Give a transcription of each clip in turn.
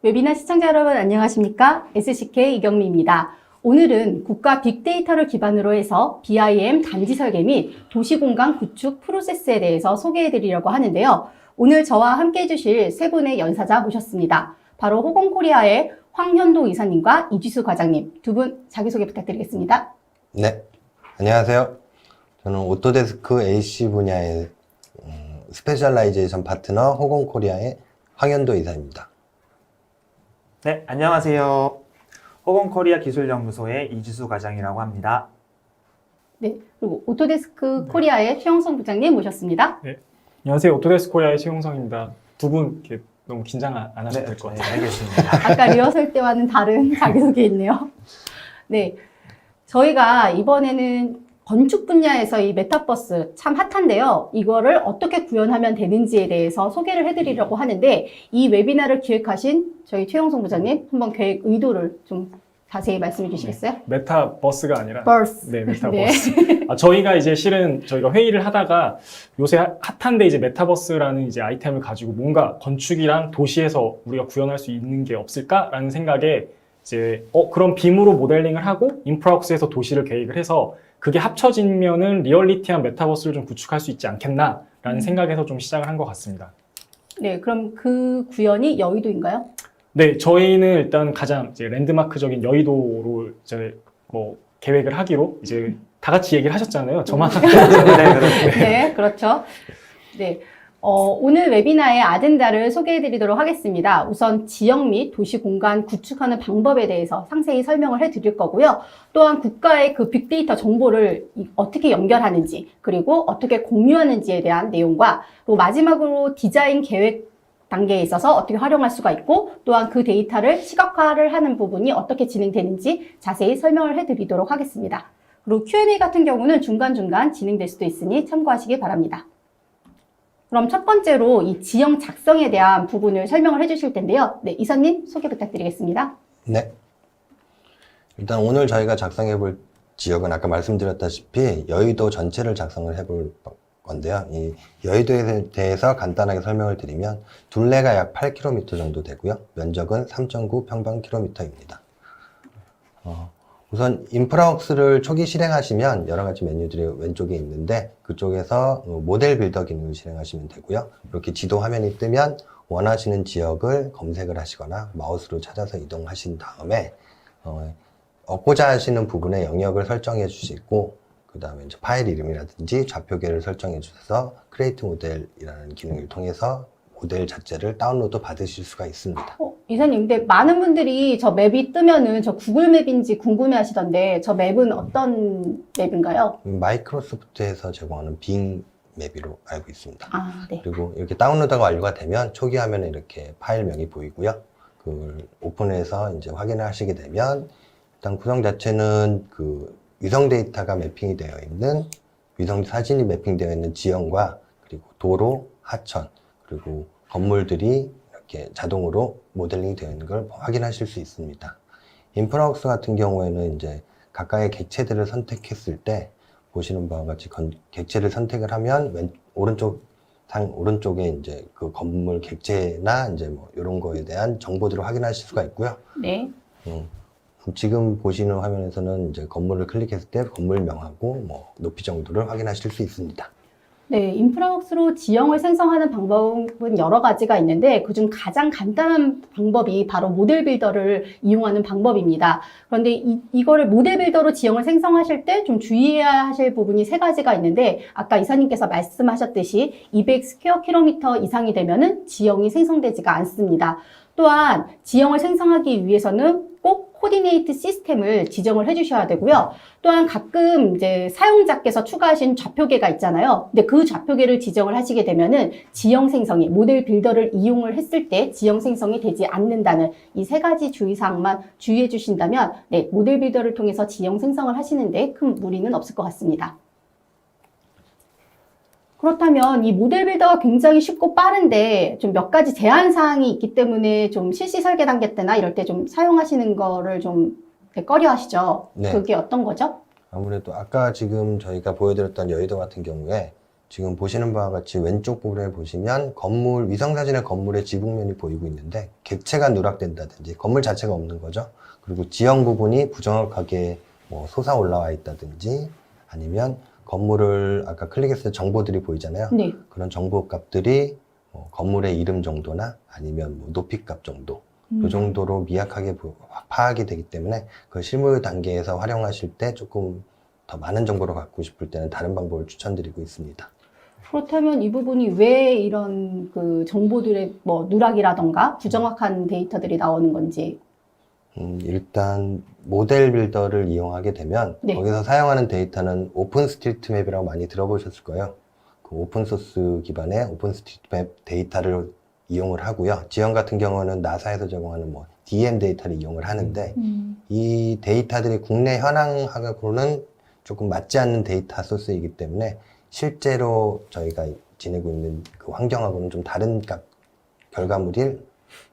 웨비나 시청자 여러분 안녕하십니까? SCK 이경미입니다. 오늘은 국가 빅데이터를 기반으로 해서 BIM 단지 설계 및 도시공간 구축 프로세스에 대해서 소개해 드리려고 하는데요. 오늘 저와 함께 해주실 세 분의 연사자 모셨습니다. 바로 호공코리아의 황현도 이사님과 이지수 과장님, 두 분 자기소개 부탁드리겠습니다. 네, 안녕하세요. 저는 오토데스크 AC 분야의 스페셜라이제이션 파트너 호공코리아의 황현도 이사입니다. 네, 안녕하세요. 호공코리아 기술연구소의 이지수 과장이라고 합니다. 네, 그리고 오토데스크 코리아의 최영성 부장님 모셨습니다. 네, 안녕하세요. 오토데스크 코리아의 최용성입니다. 두 분 이렇게 너무 긴장 안 하셔도 될 것 같아요. 알겠습니다. 아까 리허설 때와는 다른 자기소개였네요. 네, 저희가 이번에는 건축 분야에서 이 메타버스 참 핫한데요. 이거를 어떻게 구현하면 되는지에 대해서 소개를 해드리려고 하는데 이 웨비나를 기획하신 저희 최영성 부장님 한번 계획 의도를 좀 자세히 말씀해 주시겠어요? 메타버스가 아니라 버스. 네, 메타버스. 저희가 이제 실은 저희가 회의를 하다가 요새 핫한데 이제 메타버스라는 이제 아이템을 가지고 뭔가 건축이랑 도시에서 우리가 구현할 수 있는 게 없을까라는 생각에 이제 그럼 빔으로 모델링을 하고 인프라웍스에서 도시를 계획을 해서 그게 합쳐지면은 리얼리티한 메타버스를 좀 구축할 수 있지 않겠나라는 생각에서 좀 시작을 한 것 같습니다. 네, 그럼 그 구현이 여의도인가요? 네, 저희는 일단 가장 이제 랜드마크적인 여의도로 이제 뭐 계획을 하기로 이제 다 같이 얘기를 하셨잖아요. 저만. 네, 그렇죠. 네. 오늘 웨비나의 아젠다를 소개해 드리도록 하겠습니다. 우선 지역 및 도시 공간 구축하는 방법에 대해서 상세히 설명을 해 드릴 거고요. 또한 국가의 그 빅데이터 정보를 어떻게 연결하는지, 그리고 어떻게 공유하는지에 대한 내용과, 또 마지막으로 디자인 계획 단계에 있어서 어떻게 활용할 수가 있고, 또한 그 데이터를 시각화를 하는 부분이 어떻게 진행되는지 자세히 설명을 해 드리도록 하겠습니다. 그리고 Q&A 같은 경우는 중간중간 진행될 수도 있으니 참고하시기 바랍니다. 그럼 첫 번째로 이 지형 작성에 대한 부분을 설명을 해주실 텐데요. 네, 이사님 소개 부탁드리겠습니다. 네. 일단 오늘 저희가 작성해 볼 지역은 아까 말씀드렸다시피 여의도 전체를 작성을 해볼 건데요. 이 여의도에 대해서 간단하게 설명을 드리면 둘레가 약 8km 정도 되고요. 면적은 3.9 평방킬로미터입니다. 우선 인프라웍스를 초기 실행하시면 여러 가지 메뉴들이 왼쪽에 있는데 그쪽에서 모델 빌더 기능을 실행하시면 되고요. 이렇게 지도 화면이 뜨면 원하시는 지역을 검색을 하시거나 마우스로 찾아서 이동하신 다음에 얻고자 하시는 부분의 영역을 설정해 주시고 그 다음에 이제 파일 이름이라든지 좌표계를 설정해 주셔서 크리에이트 모델이라는 기능을 통해서 모델 자체를 다운로드 받으실 수가 있습니다. 이사님, 근데 많은 분들이 저 맵이 뜨면은 저 구글 맵인지 궁금해 하시던데 저 맵은 어떤 맵인가요? 마이크로소프트에서 제공하는 빙 맵으로 알고 있습니다. 아, 네. 그리고 이렇게 다운로드가 완료가 되면 초기 화면에 이렇게 파일명이 보이고요. 그걸 오픈해서 이제 확인을 하시게 되면 일단 구성 자체는 그 위성 데이터가 매핑이 되어 있는 위성 사진이 매핑되어 있는 지형과 그리고 도로, 하천 그리고 건물들이 이렇게 자동으로 모델링이 되어 있는 걸 확인하실 수 있습니다. 인프라웍스 같은 경우에는 이제 각각의 객체들을 선택했을 때 보시는 바와 같이 객체를 선택을 하면 오른쪽에 이제 그 건물 객체나 이제 뭐 이런 거에 대한 정보들을 확인하실 수가 있고요. 네. 지금 보시는 화면에서는 이제 건물을 클릭했을 때 건물명하고 뭐 높이 정도를 확인하실 수 있습니다. 네, 인프라웍스로 지형을 생성하는 방법은 여러 가지가 있는데 그중 가장 간단한 방법이 바로 모델 빌더를 이용하는 방법입니다. 그런데 이거를 모델 빌더로 지형을 생성하실 때 좀 주의해야 하실 부분이 세 가지가 있는데 아까 이사님께서 말씀하셨듯이 200 스퀘어 킬로미터 이상이 되면은 지형이 생성되지가 않습니다. 또한 지형을 생성하기 위해서는 꼭 코디네이트 시스템을 지정을 해주셔야 되고요. 또한 가끔 이제 사용자께서 추가하신 좌표계가 있잖아요. 근데 그 좌표계를 지정을 하시게 되면은 지형 생성이 모델 빌더를 이용을 했을 때 지형 생성이 되지 않는다는 이 세 가지 주의사항만 주의해 주신다면 네, 모델 빌더를 통해서 지형 생성을 하시는데 큰 무리는 없을 것 같습니다. 그렇다면 이 모델 빌더가 굉장히 쉽고 빠른데 좀 몇 가지 제한 사항이 있기 때문에 좀 실시 설계 단계 때나 이럴 때 좀 사용하시는 거를 좀 꺼려 하시죠. 네. 그게 어떤 거죠? 아무래도 아까 지금 저희가 보여드렸던 여의도 같은 경우에 지금 보시는 바와 같이 왼쪽 부분에 보시면 건물, 위성사진의 건물의 지붕면이 보이고 있는데 객체가 누락된다든지 건물 자체가 없는 거죠. 그리고 지형 부분이 부정확하게 뭐 솟아 올라와 있다든지 아니면 건물을 아까 클릭했을 때 정보들이 보이잖아요. 네. 그런 정보 값들이 뭐 건물의 이름 정도나 아니면 뭐 높이 값 정도 그 정도로 미약하게 파악이 되기 때문에 그 실무 단계에서 활용하실 때 조금 더 많은 정보를 갖고 싶을 때는 다른 방법을 추천드리고 있습니다. 그렇다면 이 부분이 왜 이런 그 정보들의 뭐 누락이라던가 부정확한 데이터들이 나오는 건지. 일단 모델 빌더를 이용하게 되면 네. 거기서 사용하는 데이터는 오픈스트리트맵이라고 많이 들어보셨을 거예요. 그 오픈소스 기반의 오픈스트리트맵 데이터를 이용을 하고요. 지형 같은 경우는 나사에서 제공하는 뭐 DM 데이터를 이용을 하는데 이 데이터들이 국내 현황하고는 조금 맞지 않는 데이터 소스이기 때문에 실제로 저희가 지니고 있는 그 환경하고는 좀 다른 결과물을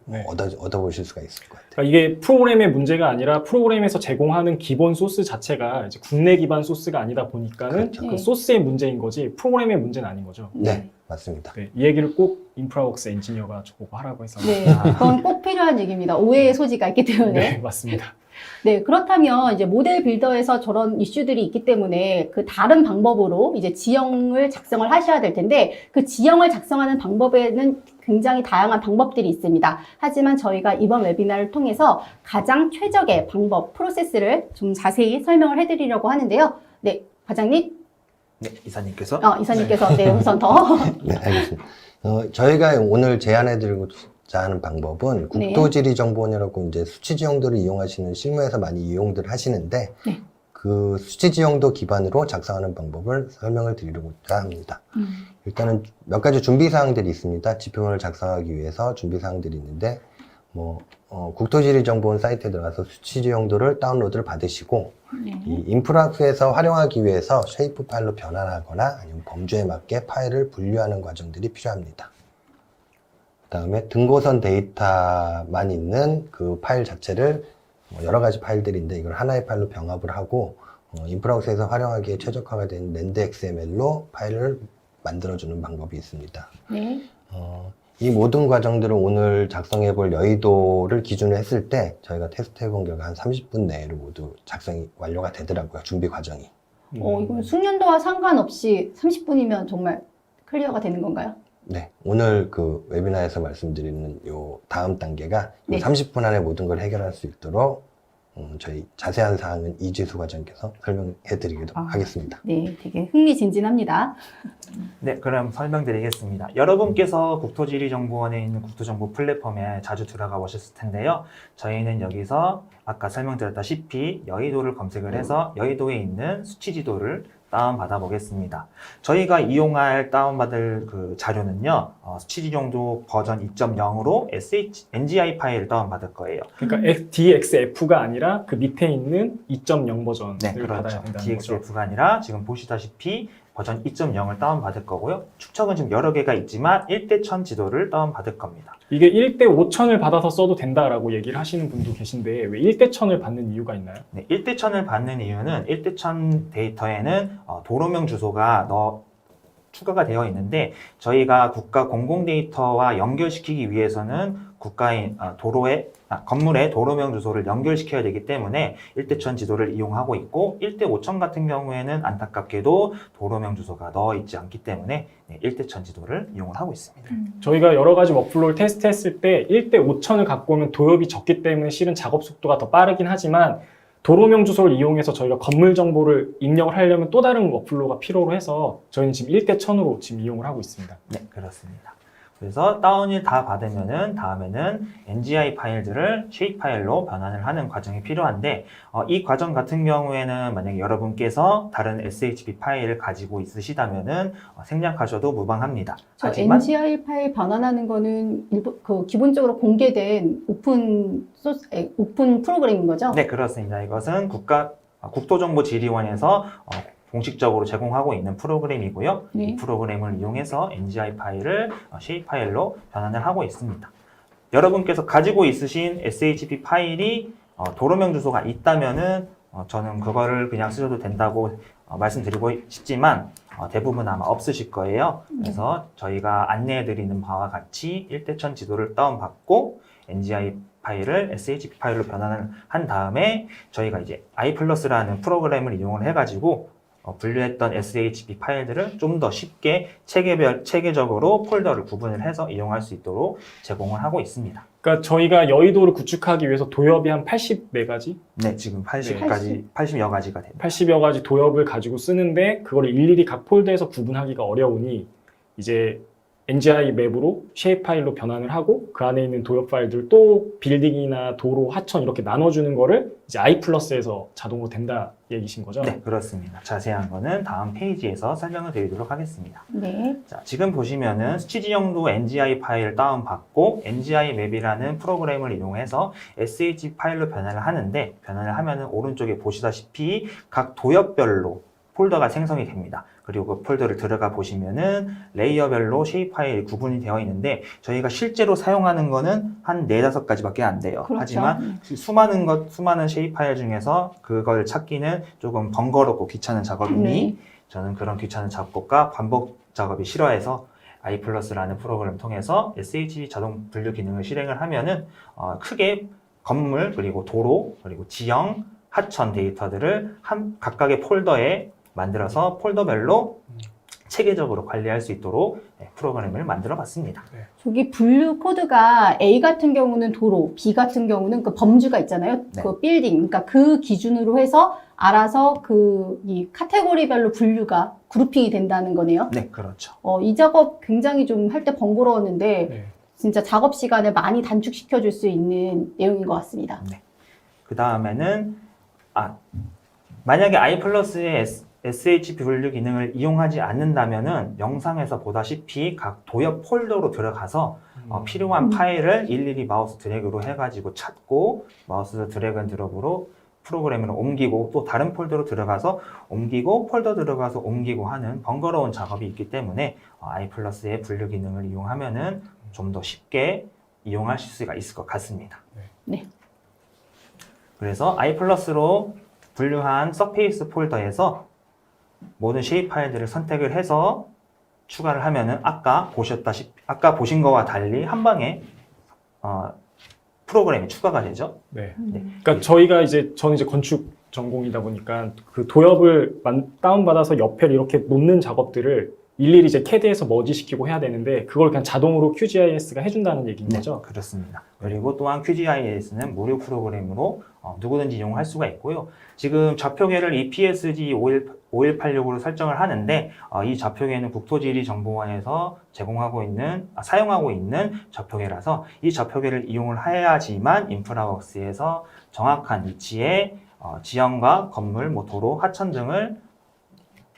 네. 얻어보실 수가 있을 것 같아요. 그러니까 이게 프로그램의 문제가 아니라 프로그램에서 제공하는 기본 소스 자체가 이제 국내 기반 소스가 아니다 보니까는 그렇죠. 그 소스의 문제인 거지 프로그램의 문제는 아닌 거죠. 네, 맞습니다. 네, 이 얘기를 꼭 인프라웍스 엔지니어가 저보고 하라고 해서. 네, 그건 꼭 필요한 얘기입니다. 오해의 소지가 있기 때문에. 네, 맞습니다. 네, 그렇다면 이제 모델 빌더에서 저런 이슈들이 있기 때문에 그 다른 방법으로 이제 지형을 작성을 하셔야 될 텐데 그 지형을 작성하는 방법에는 굉장히 다양한 방법들이 있습니다. 하지만 저희가 이번 웨비나를 통해서 가장 최적의 방법, 프로세스를 좀 자세히 설명을 해드리려고 하는데요. 네, 과장님, 네, 이사님께서. 이사님께서 네, 우선 더. 네, 알겠습니다. 저희가 오늘 제안해드리고자 하는 방법은 네. 국토지리정보원이라고 이제 수치지형도를 이용하시는 실무에서 많이 이용들 하시는데 네. 그 수치지형도 기반으로 작성하는 방법을 설명을 드리려고자 합니다. 일단은 몇 가지 준비사항들이 있습니다. 지표문을 작성하기 위해서 준비사항들이 있는데 국토지리정보원 사이트에 들어가서 수치지형도를 다운로드를 받으시고 네. 이 인프라스에서 활용하기 위해서 쉐이프 파일로 변환하거나 아니면 범주에 맞게 파일을 분류하는 과정들이 필요합니다. 그 다음에 등고선 데이터만 있는 그 파일 자체를 여러 가지 파일들인데 이걸 하나의 파일로 병합을 하고 인프라스에서 활용하기에 최적화가 된 랜드 XML로 파일을 만들어주는 방법이 있습니다. 네. 이 모든 과정들을 오늘 작성해 볼 여의도를 기준으로 했을 때 저희가 테스트 해본 결과 한 30분 내로 모두 작성이 완료가 되더라고요. 준비 과정이. 이건 숙련도와 상관없이 30분이면 정말 클리어가 되는 건가요? 네. 오늘 그 웨비나에서 말씀드리는 요 다음 단계가 네. 30분 안에 모든 걸 해결할 수 있도록 저희 자세한 사항은 이지수 과장께서 설명해 드리기도 하겠습니다. 네, 되게 흥미진진합니다. 네, 그럼 설명드리겠습니다. 여러분께서 국토지리정보원에 있는 국토정보 플랫폼에 자주 들어가 보셨을 텐데요. 저희는 여기서 아까 설명드렸다시피 여의도를 검색을 해서 여의도에 있는 수치지도를 다운받아 보겠습니다. 저희가 이용할 다운받을 그 자료는요, 수치지정도 버전 2.0으로 NGI 파일을 다운받을 거예요. 그러니까 DXF가 아니라 그 밑에 있는 2.0 버전을 네, 받아야 그렇죠. 된다는 거죠. DXF가 아니라 지금 보시다시피 버전 2.0을 다운받을 거고요. 축척은 지금 여러 개가 있지만 1대1000 지도를 다운받을 겁니다. 이게 1대5000을 받아서 써도 된다라고 얘기를 하시는 분도 계신데 왜 1대1000을 받는 이유가 있나요? 네, 1대1000을 받는 이유는 1대1000 데이터에는 도로명 주소가 추가가 되어 있는데 저희가 국가 공공 데이터와 연결시키기 위해서는 국가인 건물의 도로명 주소를 연결시켜야 되기 때문에 1대1000 지도를 이용하고 있고 1대5000 같은 경우에는 안타깝게도 도로명 주소가 넣어 있지 않기 때문에 1대1000 지도를 이용을 하고 있습니다. 저희가 여러 가지 워크플로우를 테스트했을 때 1대5000을 갖고 오면 도엽이 적기 때문에 실은 작업 속도가 더 빠르긴 하지만 도로명 주소를 이용해서 저희가 건물 정보를 입력을 하려면 또 다른 워크플로우가 필요로 해서 저희는 지금 1대1000으로 지금 이용을 하고 있습니다. 네, 그렇습니다. 그래서 다운을 다 받으면은 다음에는 NGI 파일들을 쉐이프 파일로 변환을 하는 과정이 필요한데 이 과정 같은 경우에는 만약에 여러분께서 다른 SHP 파일을 가지고 있으시다면은 생략하셔도 무방합니다. 저 하지만 NGI 파일 변환하는 거는 기본적으로 공개된 오픈 프로그램인 거죠? 네, 그렇습니다. 이것은 국토정보지리원에서 공식적으로 제공하고 있는 프로그램이고요. 네. 이 프로그램을 이용해서 NGI 파일을 쉐이프 파일로 변환을 하고 있습니다. 여러분께서 가지고 있으신 SHP 파일이 도로명 주소가 있다면은 저는 그거를 그냥 쓰셔도 된다고 말씀드리고 싶지만 대부분 아마 없으실 거예요. 그래서 저희가 안내해드리는 바와 같이 1대1000 지도를 다운받고 NGI 파일을 SHP 파일로 변환을 한 다음에 저희가 이제 iPlus라는 프로그램을 이용을 해가지고 분류했던 SHP 파일들을 좀 더 쉽게 체계적으로 폴더를 구분을 해서 이용할 수 있도록 제공을 하고 있습니다. 그러니까 저희가 여의도를 구축하기 위해서 도엽이 한 84가지? 네, 지금 80여 가지가 됩니다. 80여 가지 도엽을 가지고 쓰는데 그걸 일일이 각 폴더에서 구분하기가 어려우니 이제 NGI 맵으로 쉐입 파일로 변환을 하고 그 안에 있는 도엽 파일들을 또 빌딩이나 도로, 하천 이렇게 나눠주는 거를 이제 iPlus에서 자동으로 된다 얘기신 거죠? 네, 그렇습니다. 자세한 거는 다음 페이지에서 설명을 드리도록 하겠습니다. 네. 자, 지금 보시면은 취지용도 NGI 파일 다운받고 NGI 맵이라는 프로그램을 이용해서 SH 파일로 변환을 하는데 변환을 하면은 오른쪽에 보시다시피 각 도엽별로 폴더가 생성이 됩니다. 그리고 그 폴더를 들어가 보시면은 레이어별로 쉐입 파일이 구분이 되어 있는데 저희가 실제로 사용하는 거는 한 4-5가지밖에 안 돼요. 그렇죠. 하지만 수많은 쉐입 파일 중에서 그걸 찾기는 조금 번거롭고 귀찮은 작업이니 네. 저는 그런 귀찮은 작업과 반복 작업이 싫어해서 iPlus라는 프로그램을 통해서 SH 자동 분류 기능을 실행을 하면은 크게 건물 그리고 도로 그리고 지형 하천 데이터들을 각각의 폴더에 만들어서 폴더별로 체계적으로 관리할 수 있도록 프로그램을 만들어 봤습니다. 저기 분류 코드가 A 같은 경우는 도로, B 같은 경우는 그 범주가 있잖아요. 네. 그 빌딩. 그러니까 그 기준으로 해서 알아서 이 카테고리별로 분류가 그룹핑이 된다는 거네요. 네, 그렇죠. 이 작업 굉장히 좀 할 때 번거로웠는데 네. 진짜 작업 시간을 많이 단축시켜 줄 수 있는 내용인 것 같습니다. 그 다음에는 만약에 iPlus의 SHP 분류 기능을 이용하지 않는다면은 영상에서 보다시피 각 도엽 폴더로 들어가서 필요한 파일을 일일이 마우스 드래그로 해가지고 찾고 마우스 드래그 앤 드롭으로 프로그램을 옮기고 또 다른 폴더로 들어가서 옮기고 폴더 들어가서 옮기고 하는 번거로운 작업이 있기 때문에 iPlus의 분류 기능을 이용하면은 좀 더 쉽게 이용하실 수가 있을 것 같습니다. 네. 그래서 iPlus로 분류한 서페이스 폴더에서 모든 쉐입 파일들을 선택을 해서 추가를 하면은 아까 보신 거와 달리 한 방에 프로그램이 추가가 되죠. 네. 네. 그러니까 저는 이제 건축 전공이다 보니까 그 도엽을 다운받아서 옆에 이렇게 놓는 작업들을 일일이 이제 CAD에서 머지시키고 해야 되는데 그걸 그냥 자동으로 QGIS가 해준다는 얘기인 거죠? 네, 그렇습니다. 그리고 또한 QGIS는 무료 프로그램으로 누구든지 이용할 수가 있고요. 지금 좌표계를 EPSG 5186으로 설정을 하는데 이 좌표계는 국토지리정보원에서 사용하고 있는 좌표계라서 이 좌표계를 이용을 해야지만 인프라웍스에서 정확한 위치에 지형과 건물, 도로, 하천 등을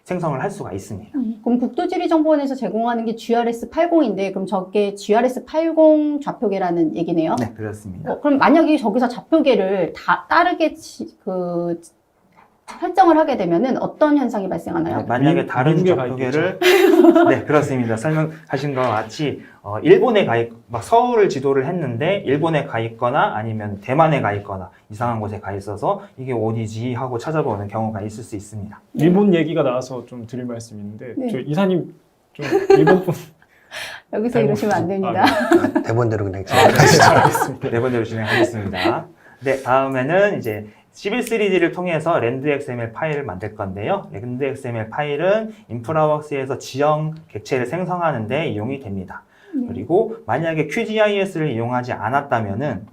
생성을 할 수가 있습니다. 그럼 국토지리정보원에서 제공하는 게 GRS80인데 그럼 저게 GRS80 좌표계라는 얘기네요? 네, 그렇습니다. 그럼 만약에 저기서 좌표계를 다 다르게 설정을 하게 되면은 어떤 현상이 발생하나요? 만약에 다른 미국에 좌표계를 네, 그렇습니다. 설명하신 것과 같이 일본에 서울을 지도를 했는데 일본에 가 있거나 아니면 대만에 가 있거나 이상한 곳에 가 있어서 이게 어디지 하고 찾아보는 경우가 있을 수 있습니다. 일본 얘기가 나와서 좀 드릴 말씀이 있는데 네. 저 이사님 좀 일본 분 여기서 이러시면 안 됩니다. 대본대로 그냥 알겠습니다. 네 번째로 진행하겠습니다. 네, 다음에는 이제 Civil 3D를 통해서 랜드 XML 파일을 만들 건데요. 랜드 XML 파일은 인프라웍스에서 지형 객체를 생성하는 데 이용이 됩니다. 그리고 만약에 QGIS를 이용하지 않았다면은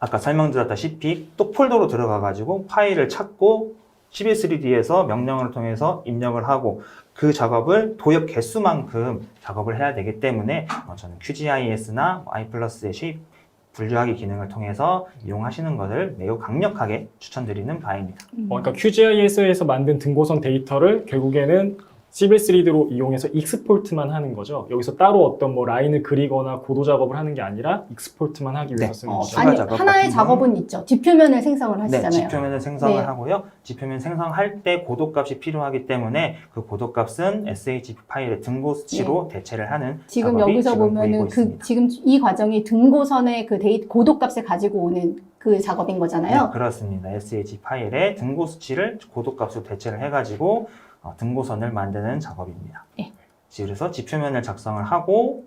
아까 설명드렸다시피 또 폴더로 들어가가지고 파일을 찾고 Civil 3D에서 명령을 통해서 입력을 하고 그 작업을 도엽 개수만큼 작업을 해야 되기 때문에 저는 QGIS나 iPlus의 쉐입 분류하기 기능을 통해서 이용하시는 것을 매우 강력하게 추천드리는 바입니다. 그러니까 QGIS에서 만든 등고선 데이터를 결국에는 Civil 3D로 이용해서 익스포트만 하는 거죠. 여기서 따로 어떤 라인을 그리거나 고도 작업을 하는 게 아니라 익스포트만 하기 위해서 쓰는 거죠. 추가 작업 하나의 같은 작업은 있죠. 지표면을 생성을 하시잖아요. 네, 지표면을 생성을 네. 하고요. 지표면 생성할 때 고도값이 필요하기 때문에 그 고도값은 SHP 파일의 등고 수치로 대체를 하는 지금 작업이 여기서 지금 보면은 보이고 있습니다. 지금 이 과정이 등고선의 고도값을 가지고 오는 그 작업인 거잖아요. 네, 그렇습니다. SH 파일에 등고 수치를 고도값으로 대체를 해가지고 등고선을 만드는 작업입니다. 네. 그래서 지표면을 작성을 하고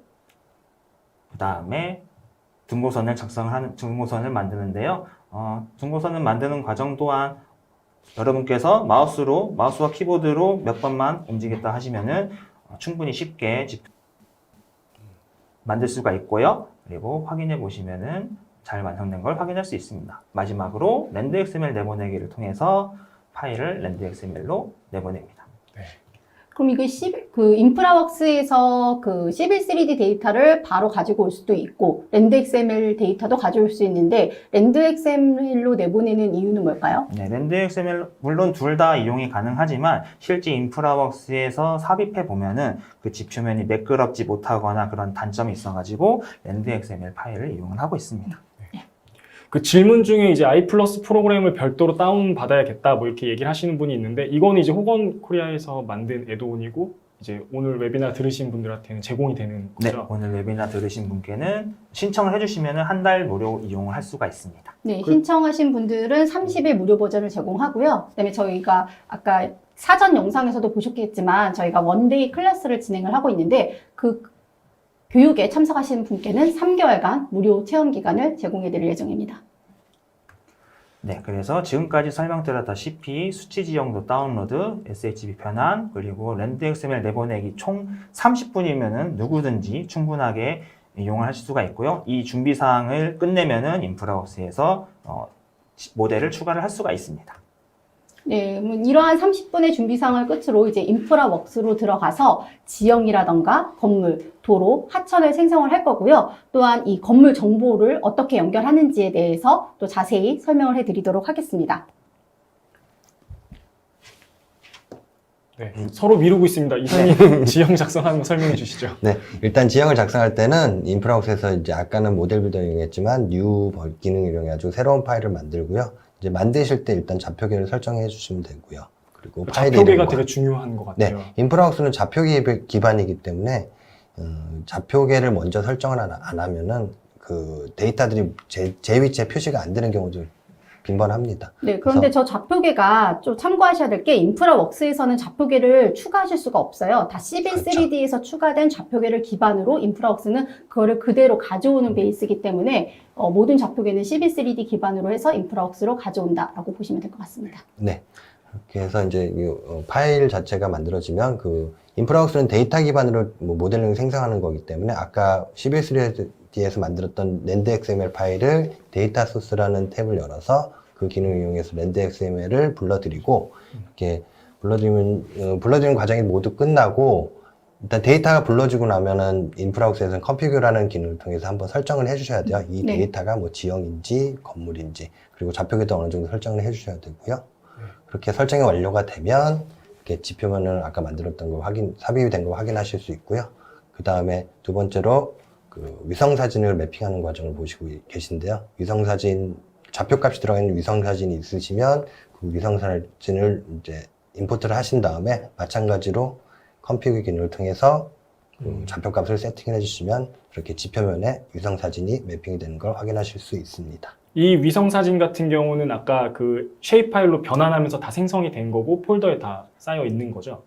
그 다음에 등고선을 만드는데요. 등고선을 만드는 과정 또한 여러분께서 마우스와 키보드로 몇 번만 움직였다 하시면은 충분히 쉽게 만들 수가 있고요. 그리고 확인해 보시면은 잘 완성된 걸 확인할 수 있습니다. 마지막으로 랜드 XML 내보내기를 통해서 파일을 랜드 XML로 내보냅니다. 그럼 이게 그 인프라웍스에서 그 시빌 3D 데이터를 바로 가지고 올 수도 있고 랜드 XML 데이터도 가져올 수 있는데 랜드 XML로 내보내는 이유는 뭘까요? 네, 랜드 XML 물론 둘 다 이용이 가능하지만 실제 인프라웍스에서 삽입해 보면은 그 지표면이 매끄럽지 못하거나 그런 단점이 있어가지고 랜드 XML 파일을 이용을 하고 있습니다. 그 질문 중에 이제 i+ 프로그램을 별도로 다운 받아야겠다 뭐 이렇게 얘기를 하시는 분이 있는데 이거는 이제 호건 코리아에서 만든 애드온이고 이제 오늘 웨비나 들으신 분들한테는 제공이 되는 네, 거죠. 오늘 웨비나 들으신 분께는 신청을 해주시면 한 달 무료 이용을 할 수가 있습니다. 네, 신청하신 분들은 30일 무료 버전을 제공하고요. 그다음에 저희가 아까 사전 영상에서도 보셨겠지만 저희가 원데이 클래스를 진행을 하고 있는데 그 교육에 참석하시는 분께는 3개월간 무료 체험 기간을 제공해 드릴 예정입니다. 네, 그래서 지금까지 설명드렸다시피 수치 지형도 다운로드, SHB 변환, 그리고 랜드 XML 내보내기 총 30분이면은 누구든지 충분하게 이용을 할 수가 있고요. 이 준비 사항을 끝내면은 인프라웍스에서 모델을 추가를 할 수가 있습니다. 네, 이러한 30분의 준비사항을 끝으로 이제 인프라웍스로 들어가서 지형이라던가 건물, 도로, 하천을 생성을 할 거고요. 또한 이 건물 정보를 어떻게 연결하는지에 대해서 또 자세히 설명을 해드리도록 하겠습니다. 네, 서로 미루고 있습니다. 이사님 지형 작성하는 거 설명해 주시죠. 네, 일단 지형을 작성할 때는 인프라웍스에서 이제 아까는 모델 빌더 이용했지만 뉴 기능을 이용해가지고 새로운 파일을 만들고요. 이제 만드실 때 일단 좌표계를 설정해 주시면 되고요. 그리고 파일 좌표계가 이름과 되게 중요한 것 네, 같아요. 인프라웍스는 좌표계 기반이기 때문에 좌표계를 먼저 설정을 안 하면은 그 데이터들이 제 위치에 표시가 안 되는 경우도 빈번합니다. 네, 그런데 저 좌표계가 좀 참고하셔야 될 게 인프라웍스에서는 좌표계를 추가하실 수가 없어요. 다 시빌 그렇죠. 3D에서 추가된 좌표계를 기반으로 인프라웍스는 그거를 그대로 가져오는 베이스이기 때문에 모든 좌표계는 시빌 3D 기반으로 해서 인프라웍스로 가져온다라고 보시면 될 것 같습니다. 네. 이렇게 해서 이제 이 파일 자체가 만들어지면 그 인프라웍스는 데이터 기반으로 모델링을 생성하는 거기 때문에 아까 시빌 3D에서 만들었던 랜드 XML 파일을 데이터 소스라는 탭을 열어서 그 기능을 이용해서 랜드 XML을 불러들이고 이렇게 불러들이는 과정이 모두 끝나고 일단 데이터가 불러지고 나면은 인프라웍스에서는 컴피규라는 기능을 통해서 한번 설정을 해주셔야 돼요. 이 네. 데이터가 뭐 지형인지 건물인지 그리고 좌표계도 어느 정도 설정을 해주셔야 되고요. 그렇게 설정이 완료가 되면 이렇게 지표면을 아까 만들었던 거 삽입이 된 거 확인하실 수 있고요. 그 다음에 두 번째로 그 위성사진을 매핑하는 과정을 보시고 계신데요. 위성사진, 좌표값이 들어가 있는 위성사진이 있으시면 그 위성사진을 이제 임포트를 하신 다음에 마찬가지로 컴피그 기능을 통해서 좌표값을 세팅을 해주시면 이렇게 지표면에 위성사진이 매핑이 되는 걸 확인하실 수 있습니다. 이 위성 사진 같은 경우는 아까 그 쉐입 파일로 변환하면서 다 생성이 된 거고 폴더에 다 쌓여 있는 거죠.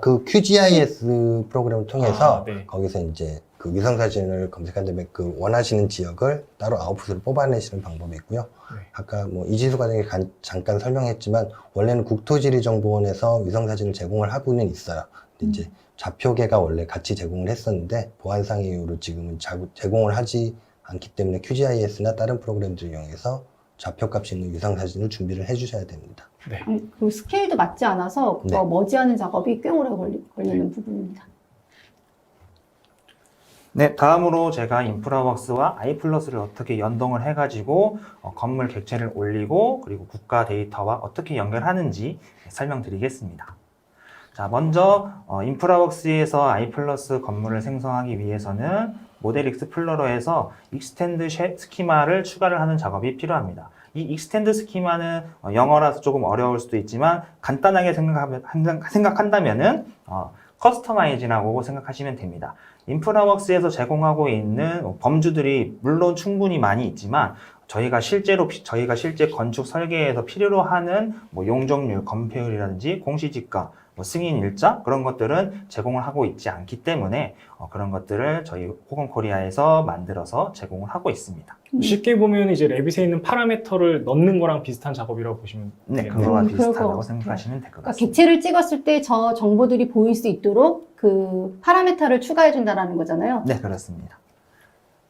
그 QGIS 프로그램을 통해서 네. 거기서 이제 그 위성사진을 검색한 다음에 그 원하시는 지역을 따로 아웃풋으로 뽑아내시는 방법이 있고요. 네. 아까 뭐 이지수 과정에 잠깐 설명했지만 원래는 국토지리정보원에서 위성사진을 제공을 하고는 있어요. 근데 이제 좌표계가 원래 같이 제공을 했었는데 보안상 이유로 지금은 제공을 하지 않기 때문에 QGIS나 다른 프로그램들을 이용해서 좌표값이 있는 위성사진을 준비를 해주셔야 됩니다. 네. 그 스케일도 맞지 않아서 그거 네. 머지하는 작업이 꽤 오래 걸리는 부분입니다. 네, 다음으로 제가 인프라웍스와 i+를 어떻게 연동을 해가지고 건물 객체를 올리고 그리고 국가 데이터와 어떻게 연결하는지 설명드리겠습니다. 자, 먼저 인프라웍스에서 i+ 건물을 생성하기 위해서는 모델 익스플로러에서 익스텐드 스키마를 추가를 하는 작업이 필요합니다. 이 익스텐드 스키마는 영어라서 조금 어려울 수도 있지만 간단하게 생각한다면은 커스터마이즈라고 생각하시면 됩니다. 인프라웍스에서 제공하고 있는 범주들이 물론 충분히 많이 있지만 저희가 실제 건축 설계에서 필요로 하는 뭐 용적률, 건폐율이라든지 공시지가, 뭐 승인 일자 그런 것들은 제공을 하고 있지 않기 때문에 그런 것들을 저희 호건코리아에서 만들어서 제공을 하고 있습니다. 쉽게 보면 이제 레빗에 있는 파라미터를 넣는 거랑 비슷한 작업이라고 보시면 네, 되겠네요. 그거와 그럴 것 비슷하다고 같아요. 생각하시면 될 것 그러니까 같습니다. 객체를 찍었을 때 저 정보들이 보일 수 있도록 그 파라미터를 추가해 준다라는 거잖아요. 네, 그렇습니다.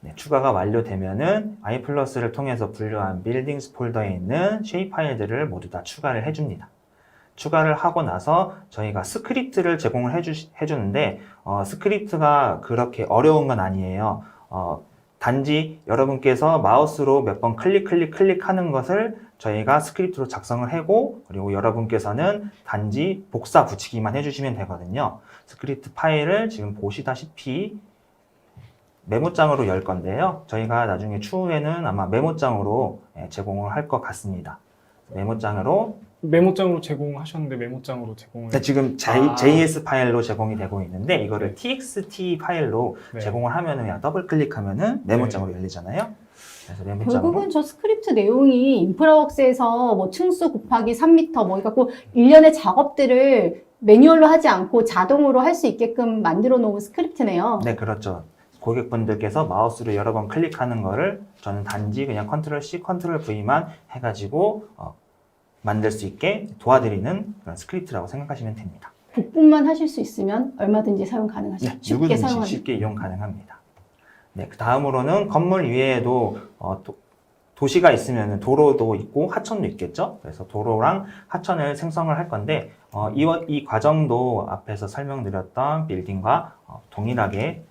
네, 추가가 완료되면은 i플러스를 통해서 분류한 빌딩스 폴더에 있는 쉐입 파일들을 모두 다 추가를 해줍니다. 추가를 하고 나서 저희가 스크립트를 제공을 해주는데 스크립트가 그렇게 어려운 건 아니에요. 단지 여러분께서 마우스로 몇 번 클릭하는 것을 저희가 스크립트로 작성을 하고 그리고 여러분께서는 단지 복사 붙이기만 해주시면 되거든요. 스크립트 파일을 지금 보시다시피 메모장으로 열 건데요. 저희가 나중에 추후에는 아마 메모장으로 제공을 할 것 같습니다. 메모장으로 제공하셨는데 메모장으로 제공을 네, 지금 JS 파일로 제공이 되고 있는데 이거를 TXT 파일로 네. 제공을 하면은 그냥 더블 클릭하면은 메모장으로 열리잖아요. 그래서 메모장으로 결국은 저 스크립트 내용이 인프라웍스에서 뭐 층수 곱하기 3m 뭐 이갖고 일련의 작업들을 매뉴얼로 하지 않고 자동으로 할 수 있게끔 만들어 놓은 스크립트네요. 네, 그렇죠. 고객분들께서 마우스로 여러 번 클릭하는 거를 저는 단지 그냥 컨트롤 C, 컨트롤 V만 해가지고 만들 수 있게 도와드리는 그런 스크립트라고 생각하시면 됩니다. 복분만 하실 수 있으면 얼마든지 사용 가능하죠. 네, 쉽게 누구든지 사용하는. 쉽게 이용 가능합니다. 네, 그 다음으로는 건물 위에도 도시가 있으면 도로도 있고 하천도 있겠죠. 그래서 도로랑 하천을 생성을 할 건데 이 과정도 앞에서 설명드렸던 빌딩과 동일하게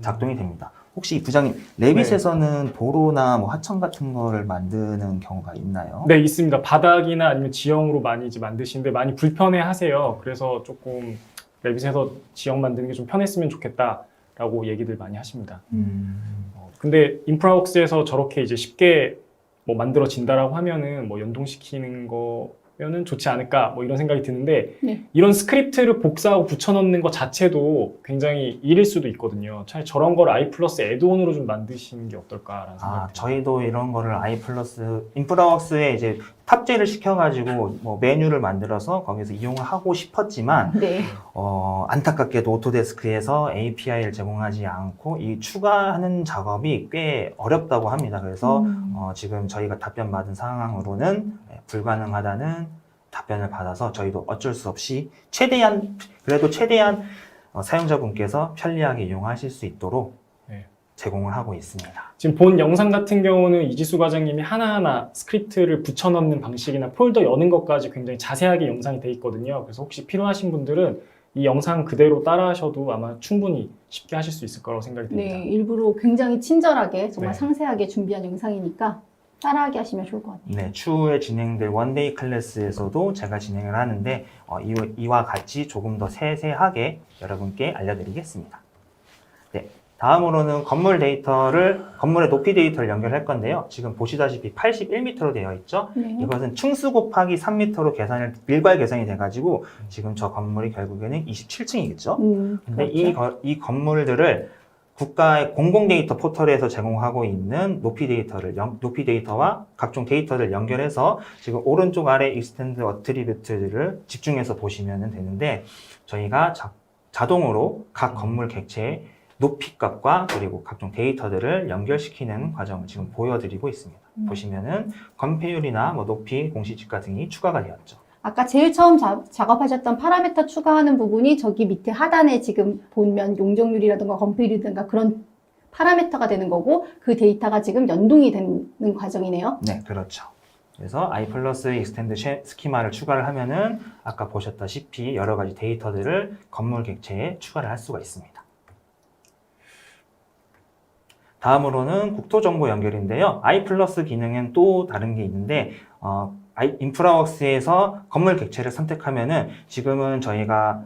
작동이 됩니다. 혹시 부장님 레빗에서는 도로나 뭐 하천 같은 거를 만드는 경우가 있나요? 네, 있습니다. 바닥이나 아니면 지형으로 많이 이제 만드시는데 많이 불편해 하세요. 그래서 조금 레빗에서 지형 만드는 게 좀 편했으면 좋겠다라고 얘기들 많이 하십니다. 근데 인프라웍스에서 저렇게 이제 쉽게 뭐 만들어진다라고 하면은 뭐 연동시키는 거면은 좋지 않을까 뭐 이런 생각이 드는데 네. 이런 스크립트를 복사하고 붙여넣는 것 자체도 굉장히 일일 수도 있거든요. 차라리 저런 걸 i+ 애드온으로 좀 만드시는 게 어떨까라는 생각이 듭니다. 저희도 이런 거를 인프라웍스에 이제 탑재를 시켜가지고 뭐 메뉴를 만들어서 거기서 이용을 하고 싶었지만 네. 안타깝게도 오토데스크에서 API를 제공하지 않고 이 추가하는 작업이 꽤 어렵다고 합니다. 그래서 지금 저희가 답변 받은 상황으로는 불가능하다는 답변을 받아서 저희도 어쩔 수 없이 최대한 사용자분께서 편리하게 이용하실 수 있도록 네. 제공을 하고 있습니다. 지금 본 영상 같은 경우는 이지수 과장님이 하나하나 스크립트를 붙여넣는 방식이나 폴더 여는 것까지 굉장히 자세하게 영상이 돼 있거든요. 그래서 혹시 필요하신 분들은 이 영상 그대로 따라 하셔도 아마 충분히 쉽게 하실 수 있을 거라고 생각이 듭니다. 네, 일부러 굉장히 친절하게 정말 네. 상세하게 준비한 영상이니까 따라하게 하시면 좋을 것 같아요. 네, 추후에 진행될 원데이 클래스에서도 제가 진행을 하는데 이와 같이 조금 더 세세하게 여러분께 알려드리겠습니다. 네, 다음으로는 건물의 높이 데이터를 연결할 건데요. 지금 보시다시피 81m로 되어 있죠. 네. 이것은 층수 곱하기 3m로 밀괄 계산이 돼가지고 지금 저 건물이 결국에는 27층이겠죠. 근데 그렇죠. 이 건물들을 국가의 공공 데이터 포털에서 제공하고 있는 높이 데이터와 각종 데이터를 연결해서 지금 오른쪽 아래 익스텐드 어트리뷰트들을 집중해서 보시면 되는데 저희가 자동으로 각 건물 객체의 높이 값과 그리고 각종 데이터들을 연결시키는 과정을 지금 보여드리고 있습니다. 보시면은 건폐율이나 뭐 높이, 공시지가 등이 추가가 되었죠. 아까 제일 처음 작업하셨던 파라미터 추가하는 부분이 저기 밑에 하단에 지금 보면 용적률이라든가 건폐율이라든가 그런 파라미터가 되는 거고 그 데이터가 지금 연동이 되는 과정이네요. 네, 그렇죠. 그래서 i+ 익스텐드 스키마를 추가를 하면은 아까 보셨다시피 여러 가지 데이터들을 건물 객체에 추가를 할 수가 있습니다. 다음으로는 국토정보 연결인데요. i+ 기능은 또 다른 게 있는데 인프라웍스에서 건물 객체를 선택하면은 지금은 저희가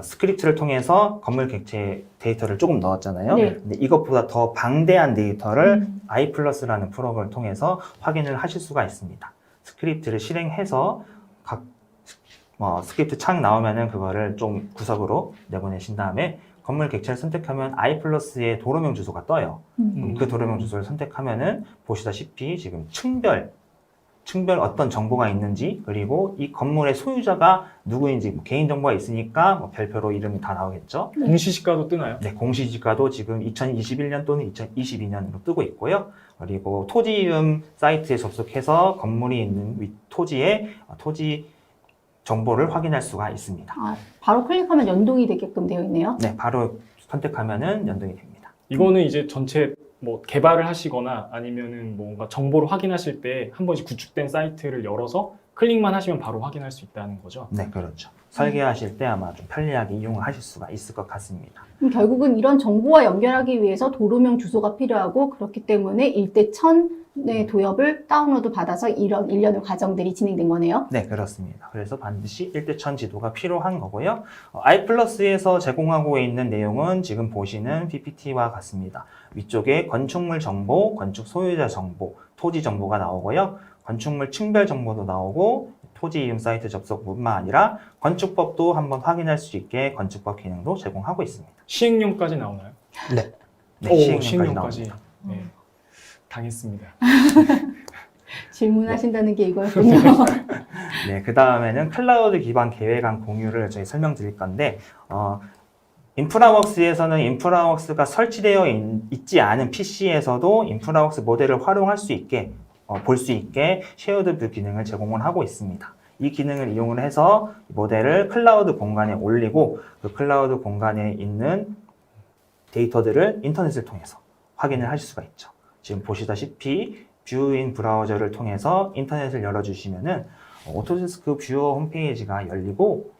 스크립트를 통해서 건물 객체 데이터를 조금 넣었잖아요. 네. 근데 이것보다 더 방대한 데이터를 i+라는 프로그램을 통해서 확인을 하실 수가 있습니다. 스크립트를 실행해서 스크립트 창 나오면은 그거를 좀 구석으로 내보내신 다음에 건물 객체를 선택하면 I+의 도로명 주소가 떠요. 그 도로명 주소를 선택하면은 보시다시피 지금 층별 어떤 정보가 있는지, 그리고 이 건물의 소유자가 누구인지, 개인정보가 있으니까 별표로 이름이 다 나오겠죠. 공시지가도 뜨나요? 네, 공시지가도 지금 2021년 또는 2022년으로 뜨고 있고요. 그리고 토지 이름 사이트에 접속해서 건물이 있는 토지의 토지 정보를 확인할 수가 있습니다. 바로 클릭하면 연동이 되게끔 되어 있네요. 네, 바로 선택하면은 연동이 됩니다. 이거는 이제 전체 뭐 개발을 하시거나 아니면은 뭔가 정보를 확인하실 때 한 번씩 구축된 사이트를 열어서 클릭만 하시면 바로 확인할 수 있다는 거죠. 네, 그렇죠. 설계하실 때 아마 좀 편리하게 이용하실 수가 있을 것 같습니다. 그럼 결국은 이런 정보와 연결하기 위해서 도로명 주소가 필요하고, 그렇기 때문에 일대 1000의 도엽을 다운로드 받아서 이런 일련의 과정들이 진행된 거네요. 네, 그렇습니다. 그래서 반드시 1대1000 지도가 필요한 거고요. I+에서 제공하고 있는 내용은 지금 보시는 PPT와 같습니다. 위쪽에 건축물 정보, 건축 소유자 정보, 토지 정보가 나오고요. 건축물 층별 정보도 나오고, 토지 이름 사이트 접속뿐만 아니라 건축법도 한번 확인할 수 있게 건축법 기능도 제공하고 있습니다. 시행령까지 나오나요? 네. 네, 시행령까지 나옵니다. 네, 당했습니다. 질문하신다는 게 이거였군요. 네, 그 다음에는 클라우드 기반 계획안 공유를 저희 설명드릴 건데, 인프라웍스에서는 인프라웍스가 설치되어 있지 않은 PC에서도 인프라웍스 모델을 활용할 수 있게, 볼 수 있게 쉐어드 뷰 기능을 제공을 하고 있습니다. 이 기능을 이용을 해서 모델을 클라우드 공간에 올리고, 그 클라우드 공간에 있는 데이터들을 인터넷을 통해서 확인을 하실 수가 있죠. 지금 보시다시피 뷰인 브라우저를 통해서 인터넷을 열어주시면은 오토데스크 뷰어 홈페이지가 열리고,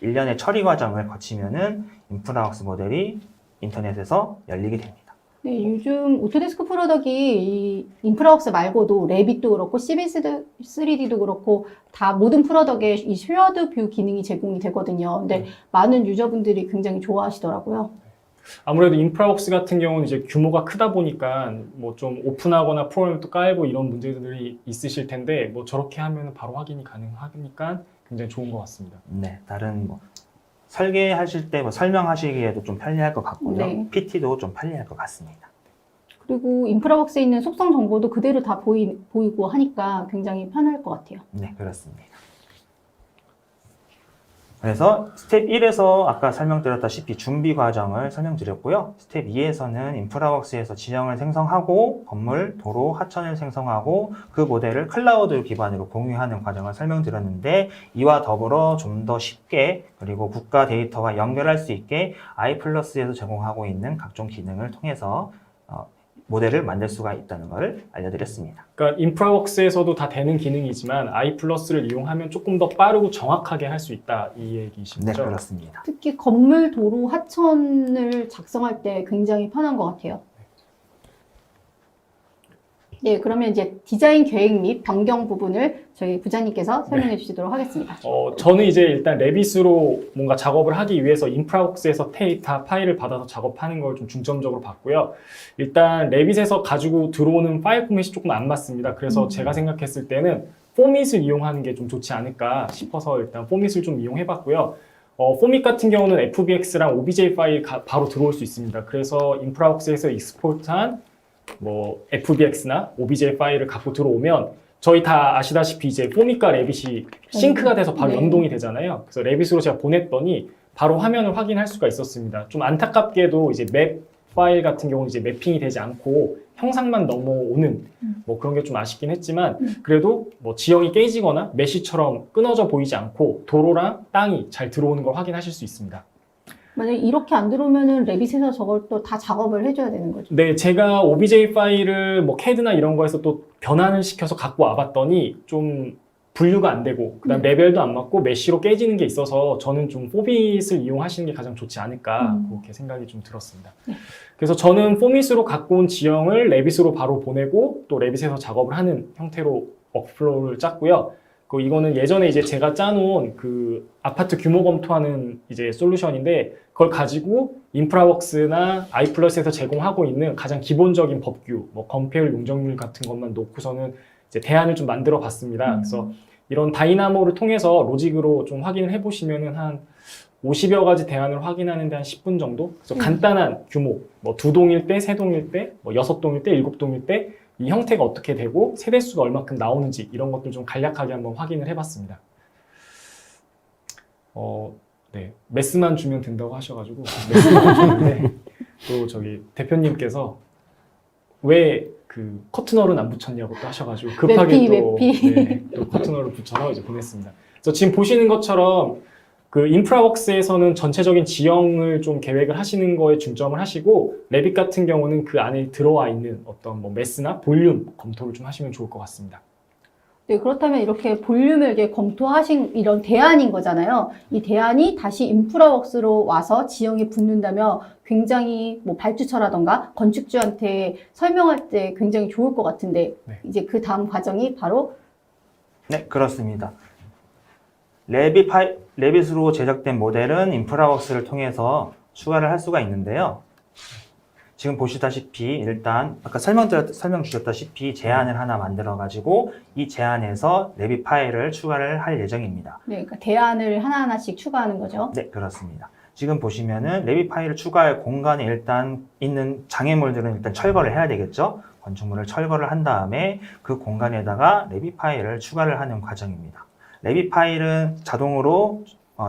일련의 처리 과정을 거치면은 인프라웍스 모델이 인터넷에서 열리게 됩니다. 네, 요즘 오토데스크 프로덕이 이 인프라웍스 말고도 레빗도 그렇고 CB3D도 그렇고 다 모든 프로덕에 이 쉐어드 뷰 기능이 제공이 되거든요. 근데 많은 유저분들이 굉장히 좋아하시더라고요. 아무래도 인프라웍스 같은 경우는 이제 규모가 크다 보니까 뭐 좀 오픈하거나 프로그램도 깔고 이런 문제들이 있으실 텐데, 뭐 저렇게 하면 바로 확인이 가능하니까 굉장히 좋은 것 같습니다. 네, 다른 설계하실 때 설명하시기에도 좀 편리할 것 같고요. 네. PT도 좀 편리할 것 같습니다. 그리고 인프라웍스에 있는 속성 정보도 그대로 다 보이고 하니까 굉장히 편할 것 같아요. 네, 그렇습니다. 그래서 스텝 1에서 아까 설명드렸다시피 준비 과정을 설명드렸고요. 스텝 2에서는 인프라웍스에서 지형을 생성하고 건물, 도로, 하천을 생성하고 그 모델을 클라우드 기반으로 공유하는 과정을 설명드렸는데, 이와 더불어 좀 더 쉽게 그리고 국가 데이터와 연결할 수 있게 I+에서 제공하고 있는 각종 기능을 통해서 모델을 만들 수가 있다는 것을 알려드렸습니다. 그러니까 인프라웍스에서도 다 되는 기능이지만 I+를 이용하면 조금 더 빠르고 정확하게 할 수 있다, 이 얘기신 네, 거죠? 그렇습니다. 특히 건물, 도로, 하천을 작성할 때 굉장히 편한 것 같아요. 네, 그러면 이제 디자인 계획 및 변경 부분을 저희 부장님께서 설명해 주시도록 하겠습니다. 저는 이제 일단 레빗으로 뭔가 작업을 하기 위해서 인프라웍스에서 데이터 파일을 받아서 작업하는 걸 좀 중점적으로 봤고요. 일단 레빗에서 가지고 들어오는 파일 포맷이 조금 안 맞습니다. 그래서 제가 생각했을 때는 포밋을 이용하는 게 좀 좋지 않을까 싶어서 일단 포밋을 좀 이용해 봤고요. 포밋 같은 경우는 FBX랑 OBJ 파일 바로 들어올 수 있습니다. 그래서 인프라웍스에서 익스포트한 뭐 FBX나 OBJ 파일을 갖고 들어오면 저희 다 아시다시피 이제 포밋과 레빗이 싱크가 돼서 바로 네. 연동이 되잖아요. 그래서 레빗으로 제가 보냈더니 바로 화면을 확인할 수가 있었습니다. 좀 안타깝게도 이제 맵 파일 같은 경우는 이제 매핑이 되지 않고 형상만 넘어오는 뭐 그런 게 좀 아쉽긴 했지만, 그래도 뭐 지형이 깨지거나 메쉬처럼 끊어져 보이지 않고 도로랑 땅이 잘 들어오는 걸 확인하실 수 있습니다. 만약에 이렇게 안 들어오면은 레빗에서 저걸 또 다 작업을 해줘야 되는 거죠. 네, 제가 OBJ 파일을 뭐 CAD나 이런 거에서 또 변환을 시켜서 갖고 와봤더니 좀 분류가 안 되고, 그다음 레벨도 안 맞고 메쉬로 깨지는 게 있어서 저는 좀 포밋을 이용하시는 게 가장 좋지 않을까 그렇게 생각이 좀 들었습니다. 그래서 저는 포밋으로 갖고 온 지형을 레빗으로 바로 보내고 또 레빗에서 작업을 하는 형태로 워크플로우를 짰고요. 이거는 예전에 이제 제가 짜놓은 그 아파트 규모 검토하는 이제 솔루션인데, 그걸 가지고 인프라웍스나 I+에서 제공하고 있는 가장 기본적인 법규, 뭐 건폐율, 용적률 같은 것만 놓고서는 이제 대안을 좀 만들어 봤습니다. 그래서 이런 다이나모를 통해서 로직으로 좀 확인을 해보시면은 한 50여 가지 대안을 확인하는데 한 10분 정도? 그래서 간단한 규모, 뭐 2동일 때, 3동일 때, 뭐 6동일 때, 7동일 때, 이 형태가 어떻게 되고 세대수가 얼마큼 나오는지 이런 것들 좀 간략하게 한번 확인을 해봤습니다. 네, 메스만 주면 된다고 하셔가지고 메스만 주는데 또 저기 대표님께서 왜 그 커튼홀은 안 붙였냐고 또 하셔가지고 급하게 네, 또 커튼홀을 붙여서 이제 보냈습니다. 그래서 지금 보시는 것처럼 그 인프라웍스에서는 전체적인 지형을 좀 계획을 하시는 거에 중점을 하시고 레빗 같은 경우는 그 안에 들어와 있는 어떤 뭐 매스나 볼륨 검토를 좀 하시면 좋을 것 같습니다. 네, 그렇다면 이렇게 볼륨을 이렇게 검토하신 이런 대안인 거잖아요. 이 대안이 다시 인프라웍스로 와서 지형에 붙는다면 굉장히 뭐 발주처라던가 건축주한테 설명할 때 굉장히 좋을 것 같은데 네. 이제 그 다음 과정이 바로 네, 그렇습니다. 레빗으로 제작된 모델은 인프라웍스를 통해서 추가를 할 수가 있는데요. 지금 보시다시피 일단 아까 설명 주셨다시피 제안을 하나 만들어 가지고 이 제안에서 레빗 파일을 추가를 할 예정입니다. 네, 그러니까 대안을 하나하나씩 추가하는 거죠. 네, 그렇습니다. 지금 보시면은 레빗 파일을 추가할 공간에 일단 있는 장애물들은 일단 철거를 해야 되겠죠. 건축물을 철거를 한 다음에 그 공간에다가 레빗 파일을 추가를 하는 과정입니다. 레빗 파일은 자동으로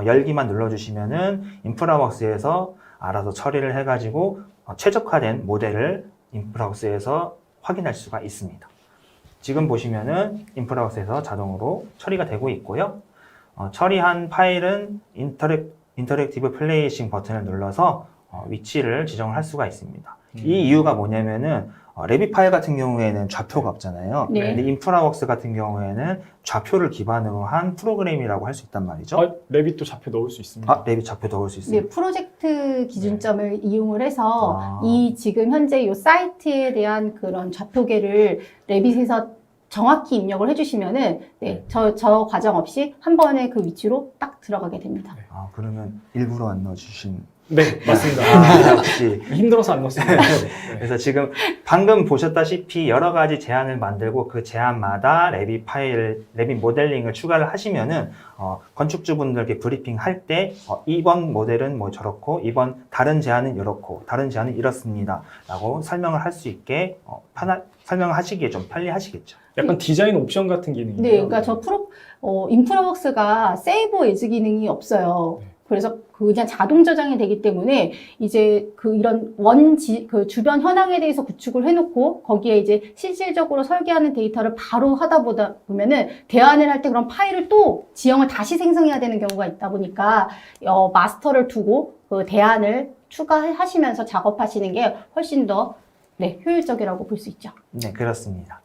열기만 눌러주시면은 인프라웍스에서 알아서 처리를 해가지고 최적화된 모델을 인프라웍스에서 확인할 수가 있습니다. 지금 보시면은 인프라웍스에서 자동으로 처리가 되고 있고요. 처리한 파일은 인터랙티브 플레이싱 버튼을 눌러서 위치를 지정을 할 수가 있습니다. 이 이유가 뭐냐면은 레빗 파일 같은 경우에는 좌표가 없잖아요. 네. 근데 인프라웍스 같은 경우에는 좌표를 기반으로 한 프로그램이라고 할 수 있단 말이죠. 레빗도 좌표 넣을 수 있습니다. 레빗 좌표 넣을 수 있습니다. 네, 프로젝트 기준점을 이용을 해서 아. 이 지금 현재 이 사이트에 대한 그런 좌표계를 레빗에서 정확히 입력을 해주시면은 네, 저 과정 없이 한 번에 그 위치로 딱 들어가게 됩니다. 그러면 일부러 안 넣어주신. 네, 맞습니다. 역시. 힘들어서 안 넣었습니다. 네. 그래서 지금 방금 보셨다시피 여러 가지 제안을 만들고 그 제안마다 레빗 모델링을 추가를 하시면은 건축주분들께 브리핑 할 때 이번 모델은 뭐 저렇고 이번 다른 제안은 이렇고 다른 제안은 이렇습니다 라고 설명을 할 수 있게 설명하시기에 좀 편리하시겠죠. 약간 디자인 옵션 같은 기능이에요. 네, 그러니까 인프라웍스가 세이브 에즈 기능이 없어요. 그래서 그냥 자동 저장이 되기 때문에 이제 이런 그 주변 현황에 대해서 구축을 해놓고 거기에 이제 실질적으로 설계하는 데이터를 바로 하다 보면은 대안을 할 때 그런 파일을 또 지형을 다시 생성해야 되는 경우가 있다 보니까 마스터를 두고 그 대안을 추가하시면서 작업하시는 게 훨씬 더 효율적이라고 볼 수 있죠. 네, 그렇습니다.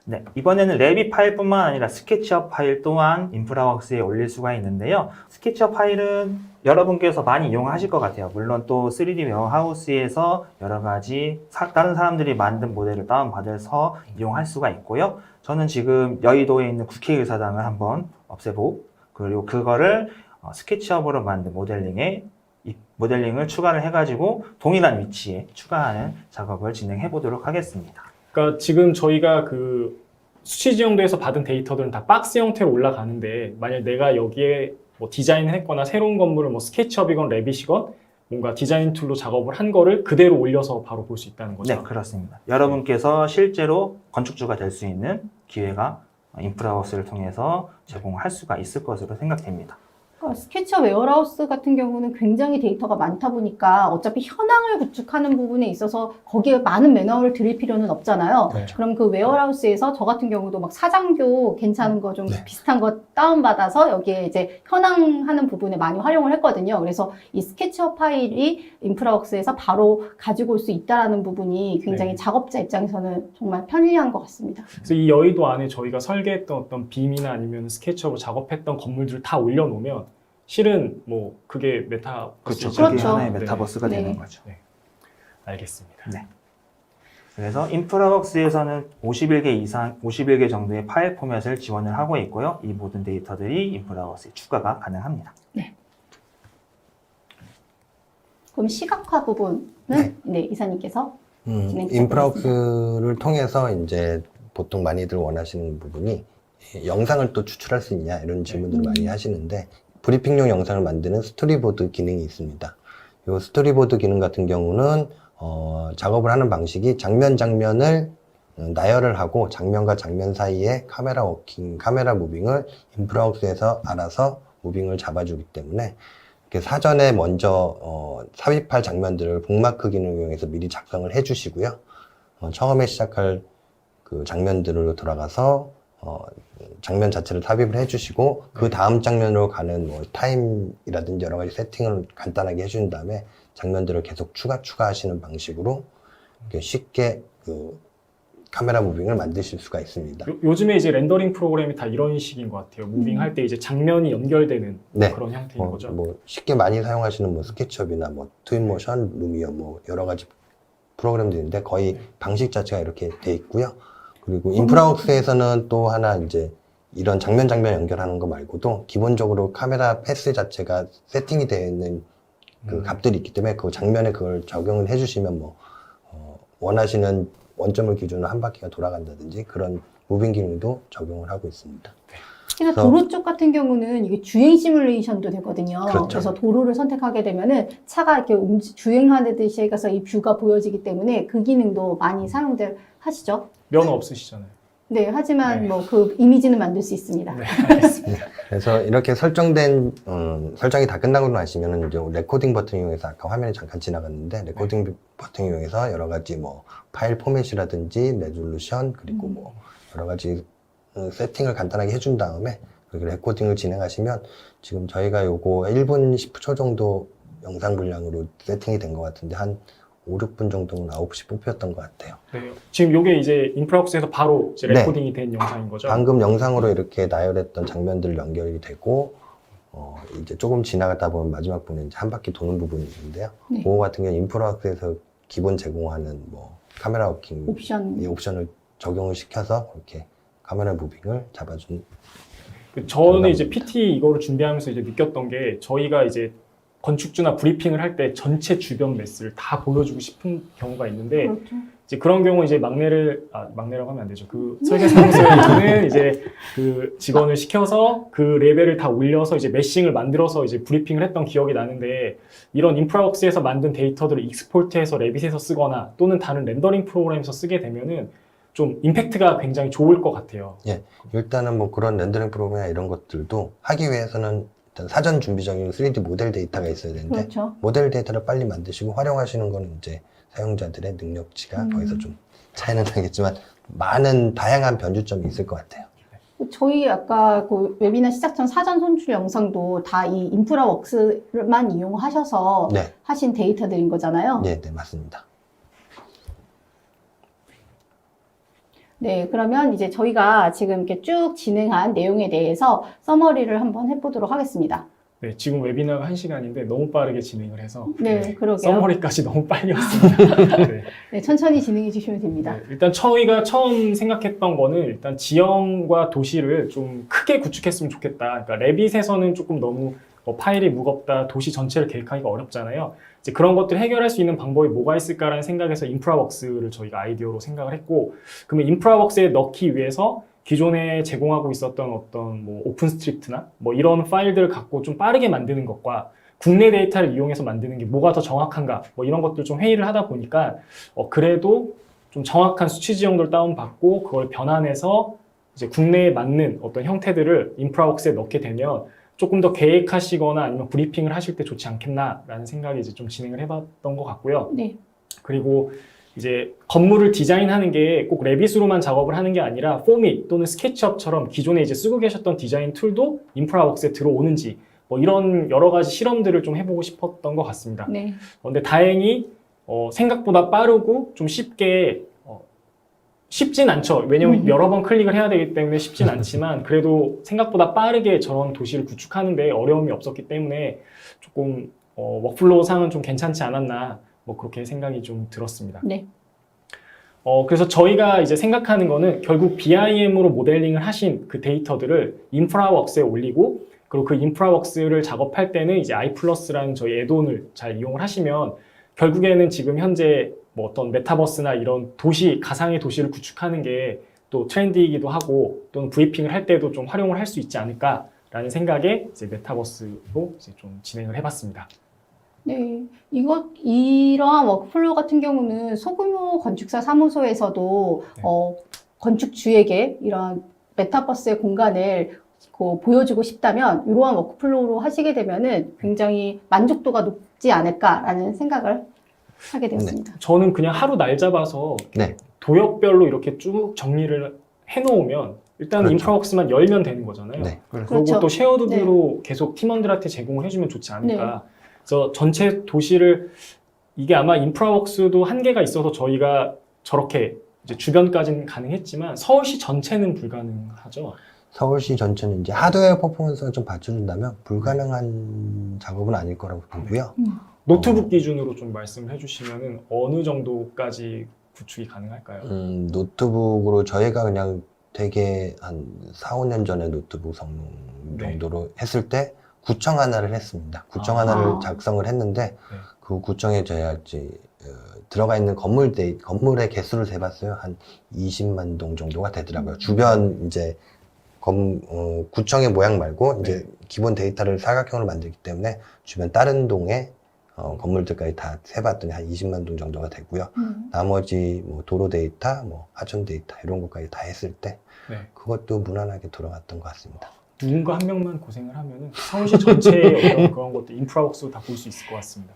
네, 이번에는 레빗 파일뿐만 아니라 스케치업 파일 또한 인프라웍스에 올릴 수가 있는데요. 스케치업 파일은 여러분께서 많이 이용하실 것 같아요. 물론 또 3D 웨어하우스에서 여러 가지 다른 사람들이 만든 모델을 다운받아서 이용할 수가 있고요. 저는 지금 여의도에 있는 국회의사당을 한번 없애보고 그리고 그거를 스케치업으로 만든 모델링을 추가를 해가지고 동일한 위치에 추가하는 작업을 진행해 보도록 하겠습니다. 그러니까 지금 저희가 그 수치 지형도에서 받은 데이터들은 다 박스 형태로 올라가는데 만약 내가 여기에 뭐 디자인을 했거나 새로운 건물을 뭐 스케치업이건 레빗이건 뭔가 디자인 툴로 작업을 한 거를 그대로 올려서 바로 볼 수 있다는 거죠. 네, 그렇습니다. 여러분께서 실제로 건축주가 될 수 있는 기회가 인프라웍스를 통해서 제공할 수가 있을 것으로 생각됩니다. 스케치업 웨어하우스 같은 경우는 굉장히 데이터가 많다 보니까 어차피 현황을 구축하는 부분에 있어서 거기에 많은 매너를 드릴 필요는 없잖아요. 네. 그럼 그 웨어하우스에서 저 같은 경우도 막 사장교 괜찮은 거 좀 비슷한 거 다운받아서 여기에 이제 현황하는 부분에 많이 활용을 했거든요. 그래서 이 스케치업 파일이 인프라웍스에서 바로 가지고 올 수 있다는 부분이 굉장히 작업자 입장에서는 정말 편리한 것 같습니다. 그래서 이 여의도 안에 저희가 설계했던 어떤 빔이나 아니면 스케치업으로 작업했던 건물들을 다 올려놓으면 실은 뭐 그게 메타버스죠. 그게 그렇죠. 하나의 메타버스가 네. 되는 거죠. 네. 알겠습니다. 네. 그래서 인프라웍스에서는 51개 정도의 파일 포맷을 지원을 하고 있고요. 이 모든 데이터들이 인프라웍스에 추가가 가능합니다. 그럼 시각화 부분은 이사님께서 진행 인프라웍스를 통해서 이제 보통 많이들 원하시는 부분이 영상을 또 추출할 수 있냐 이런 질문들을 많이 하시는데 브리핑용 영상을 만드는 스토리보드 기능이 있습니다. 이 스토리보드 기능 같은 경우는 작업을 하는 방식이 장면을 나열을 하고 장면과 장면 사이에 카메라 워킹, 카메라 무빙을 인프라웍스에서 알아서 무빙을 잡아주기 때문에 이렇게 사전에 먼저 삽입할 장면들을 북마크 기능을 이용해서 미리 작성을 해주시고요. 처음에 시작할 그 장면들로 들어가서 장면 자체를 삽입을 해주시고 그 다음 장면으로 가는 뭐 타임이라든지 여러 가지 세팅을 간단하게 해준 다음에 장면들을 계속 추가하시는 방식으로 이렇게 쉽게 그 카메라 무빙을 만드실 수가 있습니다. 요즘에 이제 렌더링 프로그램이 다 이런 식인 것 같아요. 무빙할 때 이제 장면이 연결되는 네. 그런 형태인 거죠. 뭐 쉽게 많이 사용하시는 뭐 스케치업이나 뭐 트윈모션, 루미어 뭐 여러 가지 프로그램들인데 거의 방식 자체가 이렇게 돼 있고요. 그리고 인프라웍스에서는 또 하나 이제 이런 장면 연결하는 거 말고도 기본적으로 카메라 패스 자체가 세팅이 되어 있는 그 값들이 있기 때문에 그 장면에 그걸 적용을 해주시면 뭐 원하시는 원점을 기준으로 한 바퀴가 돌아간다든지 그런 무빙 기능도 적용을 하고 있습니다. 특히나 도로 쪽 같은 경우는 이게 주행 시뮬레이션도 되거든요. 그렇죠. 그래서 도로를 선택하게 되면은 차가 이렇게 주행하듯이 해서 이 뷰가 보여지기 때문에 그 기능도 많이 사용들 하시죠. 면허 없으시잖아요. 네, 하지만 네. 뭐 그 이미지는 만들 수 있습니다. 네, 알겠습니다. 그래서 이렇게 설정된 설정이 다 끝나고 나시면은 이제 레코딩 버튼 이용해서 아까 화면에 잠깐 지나갔는데 레코딩 버튼 이용해서 여러 가지 뭐 파일 포맷이라든지 레졸루션 그리고 뭐 여러 가지 세팅을 간단하게 해준 다음에 그리고 레코딩을 진행하시면 지금 저희가 요거 1분 10초 정도 영상 분량으로 세팅이 된 것 같은데 한 5, 6분 정도는 아웃풋이 뽑혔던 것 같아요. 네. 지금 요게 이제 인프라웍스에서 바로 이제 네. 레코딩이 된 영상인 거죠? 방금 영상으로 이렇게 나열했던 장면들 연결이 되고 이제 조금 지나가다 보면 마지막 부분에 이제 한 바퀴 도는 부분이 있는데요. 네. 그거 같은 경우는 인프라웍스에서 기본 제공하는 뭐 카메라 워킹 옵션. 이 옵션을 적용을 시켜서 이렇게 카메라 무빙을 잡아준. 저는 이제 PT 이거를 준비하면서 이제 느꼈던 게 저희가 이제 건축주나 브리핑을 할 때 전체 주변 매스를 다 보여주고 싶은 경우가 있는데 그렇죠. 이제 그런 경우 이제 막내라고 하면 안 되죠. 그 설계사무소에 이제 그 직원을 시켜서 그 레벨을 다 올려서 이제 메싱을 만들어서 이제 브리핑을 했던 기억이 나는데 이런 인프라웍스에서 만든 데이터들을 익스포트해서 레빗에서 쓰거나 또는 다른 렌더링 프로그램에서 쓰게 되면은 좀 임팩트가 굉장히 좋을 것 같아요. 예, 일단은 뭐 그런 렌더링 프로그램이나 이런 것들도 하기 위해서는 일단 사전 준비적인 3D 모델 데이터가 있어야 되는데 그렇죠. 모델 데이터를 빨리 만드시고 활용하시는 거는 이제 사용자들의 능력치가 거기서 좀 차이는 나겠지만 많은 다양한 변주점이 있을 것 같아요. 저희 아까 그 웨비나 시작 전 사전 손출 영상도 다 이 인프라웍스만 이용하셔서 네, 하신 데이터들인 거잖아요. 네, 네, 맞습니다. 네, 그러면 이제 저희가 지금 이렇게 쭉 진행한 내용에 대해서 서머리를 한번 해보도록 하겠습니다. 네, 지금 웨비나가 1시간인데 너무 빠르게 진행을 해서 네, 그러게요. 서머리까지 너무 빨리 왔습니다. 네. 네, 천천히 진행해 주시면 됩니다. 네, 일단 저희가 처음 생각했던 거는 일단 지형과 도시를 좀 크게 구축했으면 좋겠다. 그러니까 레빗에서는 조금 너무 파일이 무겁다, 도시 전체를 계획하기가 어렵잖아요. 이제 그런 것들 해결할 수 있는 방법이 뭐가 있을까라는 생각에서 인프라웍스를 저희가 아이디어로 생각을 했고, 그러면 인프라웍스에 넣기 위해서 기존에 제공하고 있었던 어떤 뭐 오픈스트리프트나 뭐 이런 파일들을 갖고 좀 빠르게 만드는 것과 국내 데이터를 이용해서 만드는 게 뭐가 더 정확한가 뭐 이런 것들 좀 회의를 하다 보니까 그래도 좀 정확한 수치 지형들 다운받고 그걸 변환해서 이제 국내에 맞는 어떤 형태들을 인프라웍스에 넣게 되면 조금 더 계획하시거나 아니면 브리핑을 하실 때 좋지 않겠나라는 생각이 이제 좀 진행을 해봤던 것 같고요. 네. 그리고 이제 건물을 디자인하는 게 꼭 레빗으로만 작업을 하는 게 아니라 포밋 또는 스케치업처럼 기존에 이제 쓰고 계셨던 디자인 툴도 인프라웍스에 들어오는지 뭐 이런 여러 가지 실험들을 좀 해보고 싶었던 것 같습니다. 네. 근데 다행히 생각보다 빠르고 좀 쉽진 않죠. 왜냐면 여러 번 클릭을 해야 되기 때문에 쉽진 않지만 그래도 생각보다 빠르게 저런 도시를 구축하는데 어려움이 없었기 때문에 조금 워크플로우 상은 좀 괜찮지 않았나 뭐 그렇게 생각이 좀 들었습니다. 네. 그래서 저희가 이제 생각하는 거는 결국 BIM으로 모델링을 하신 그 데이터들을 인프라웍스에 올리고 그리고 그 인프라웍스를 작업할 때는 이제 iPlus라는 저희 애돈을 잘 이용을 하시면 결국에는 지금 현재 뭐 어떤 메타버스나 이런 도시, 가상의 도시를 구축하는 게 또 트렌디이기도 하고 또는 브리핑을 할 때도 좀 활용을 할 수 있지 않을까라는 생각에 이제 메타버스로 이제 좀 진행을 해봤습니다. 네, 이러한 워크플로우 같은 경우는 소규모 건축사 사무소에서도 네. 건축주에게 이런 메타버스의 공간을 보여주고 싶다면 이러한 워크플로우로 하시게 되면은 굉장히 만족도가 높지 않을까라는 생각을 하게 되었습니다. 저는 그냥 하루 날 잡아서 네. 도역별로 이렇게 쭉 정리를 해놓으면 일단 그렇죠. 인프라웍스만 열면 되는 거잖아요. 네. 그리고 그렇죠. 또 쉐어드 뷰로 계속 팀원들한테 제공을 해주면 좋지 않을까. 그래서 전체 도시를 이게 아마 인프라웍스도 한계가 있어서 저희가 저렇게 이제 주변까지는 가능했지만 서울시 전체는 불가능하죠. 서울시 전체는 이제 하드웨어 퍼포먼스가 좀 받쳐준다면 불가능한 작업은 아닐 거라고 보고요. 노트북 기준으로 좀 말씀을 해주시면은 어느 정도까지 구축이 가능할까요? 노트북으로 저희가 그냥 되게 한 4, 5년 전에 노트북 성능 네. 정도로 했을 때 구청 하나를 했습니다. 구청 아. 하나를 작성을 했는데 그 구청에 저희가 들어가 있는 건물의 개수를 세봤어요. 한 20만 동 정도가 되더라고요. 주변 이제 구청의 모양 말고 이제 기본 데이터를 사각형으로 만들기 때문에 주변 다른 동의 건물들까지 다 세봤더니 한 20만 동 정도가 되고요. 나머지 뭐 도로 데이터, 뭐 하천 데이터 이런 것까지 다 했을 때 네. 그것도 무난하게 돌아갔던 것 같습니다. 누군가 한 명만 고생을 하면은 서울시 전체의 어떤 그런 것들 인프라웍스도 다 볼 수 있을 것 같습니다.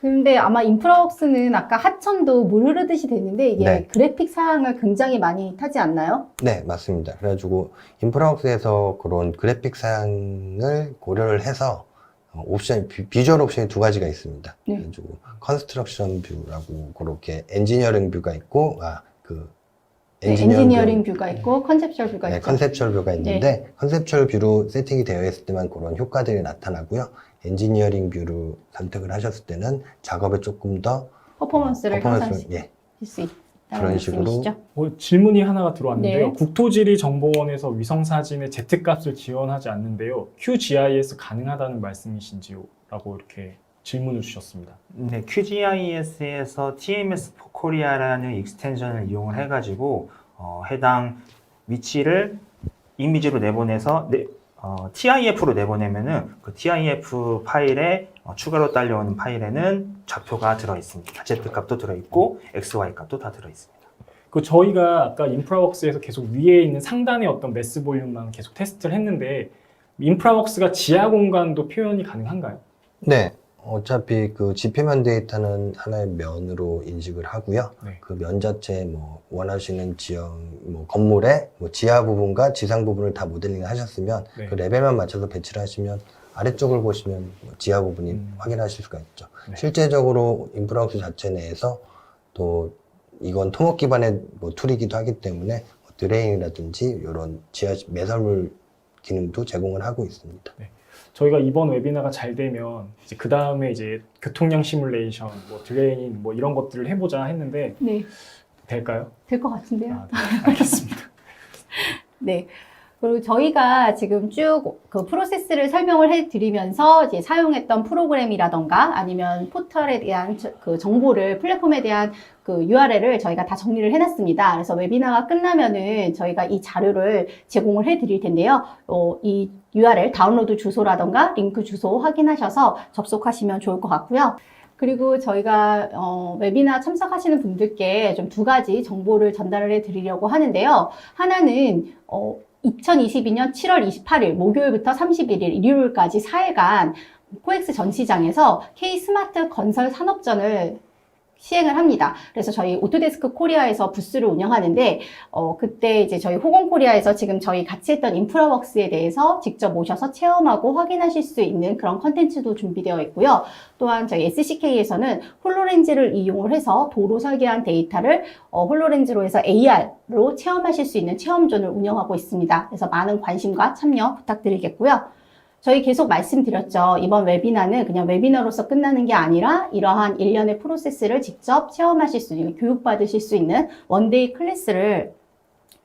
근데 아마 인프라웍스는 아까 하천도 물 흐르듯이 되는데 이게 네. 그래픽 사항을 굉장히 많이 타지 않나요? 네, 맞습니다. 그래가지고 인프라웍스에서 그런 그래픽 사양을 고려를 해서 비주얼 옵션이 두 가지가 있습니다. 네. 그래가지고 컨스트럭션 뷰라고 그렇게 엔지니어링 뷰가 있고 엔지니어링 뷰가 있고 컨셉셜 뷰가 네, 있죠. 컨셉셜 뷰가 있는데 컨셉셜 뷰로 세팅이 되어 있을 때만 그런 효과들이 나타나고요. 엔지니어링 뷰로 선택을 하셨을 때는 작업에 조금 더 퍼포먼스를 향상시킬 예, 수 있다는 그런 식으로. 말씀이시죠? 질문이 하나가 들어왔는데요. 네. 국토지리정보원에서 위성사진의 Z값을 지원하지 않는데요. QGIS 가능하다는 말씀이신지요? 라고 이렇게 질문을 주셨습니다. 네, QGIS에서 TMS 코리아라는 익스텐션을 이용을 해가지고 해당 위치를 이미지로 내보내서 TIF로 내보내면은 그 TIF 파일에 추가로 딸려오는 파일에는 좌표가 들어 있습니다. Z 값도 들어 있고 XY 값도 다 들어 있습니다. 그 저희가 아까 인프라웍스에서 계속 위에 있는 상단의 어떤 매스 볼륨만 계속 테스트를 했는데 인프라웍스가 지하 공간도 표현이 가능한가요? 네. 어차피 그 지표면 데이터는 하나의 면으로 인식을 하고요. 네. 그 면 자체에 뭐 원하시는 지형, 뭐 건물의 뭐 지하 부분과 지상 부분을 다 모델링 하셨으면 네. 그 레벨만 맞춰서 배치를 하시면 아래쪽을 보시면 뭐 지하 부분이 확인하실 수가 있죠. 네. 실제적으로 인프라웍스 자체 내에서 또 이건 토목 기반의 뭐 툴이기도 하기 때문에 드레인이라든지 이런 지하 매설물 기능도 제공을 하고 있습니다. 네. 저희가 이번 웨비나가 잘 되면 이제 그 다음에 이제 교통량 시뮬레이션, 뭐 드레인, 뭐 이런 것들을 해보자 했는데 네, 될까요? 될 것 같은데요. 네, 알겠습니다. 네. 그리고 저희가 지금 쭉 그 프로세스를 설명을 해드리면서 이제 사용했던 프로그램이라던가 아니면 포털에 대한 그 정보를 플랫폼에 대한 그 URL을 저희가 다 정리를 해놨습니다. 그래서 웨비나가 끝나면은 저희가 이 자료를 제공을 해드릴 텐데요. 이 URL 다운로드 주소라던가 링크 주소 확인하셔서 접속하시면 좋을 것 같고요. 그리고 저희가 웨비나 참석하시는 분들께 좀 두 가지 정보를 전달을 해드리려고 하는데요. 하나는 2022년 7월 28일 목요일부터 31일 일요일까지 4일간 코엑스 전시장에서 K-스마트 건설 산업전을 시행을 합니다. 그래서 저희 오토데스크 코리아에서 부스를 운영하는데 그때 이제 저희 호공코리아에서 지금 저희 같이 했던 인프라웍스에 대해서 직접 오셔서 체험하고 확인하실 수 있는 그런 컨텐츠도 준비되어 있고요. 또한 저희 SCK에서는 홀로렌즈를 이용을 해서 도로 설계한 데이터를 홀로렌즈로 해서 AR로 체험하실 수 있는 체험존을 운영하고 있습니다. 그래서 많은 관심과 참여 부탁드리겠고요. 저희 계속 말씀드렸죠. 이번 웨비나는 그냥 웨비나로서 끝나는 게 아니라 이러한 일련의 프로세스를 직접 체험하실 수 있는, 교육받으실 수 있는 원데이 클래스를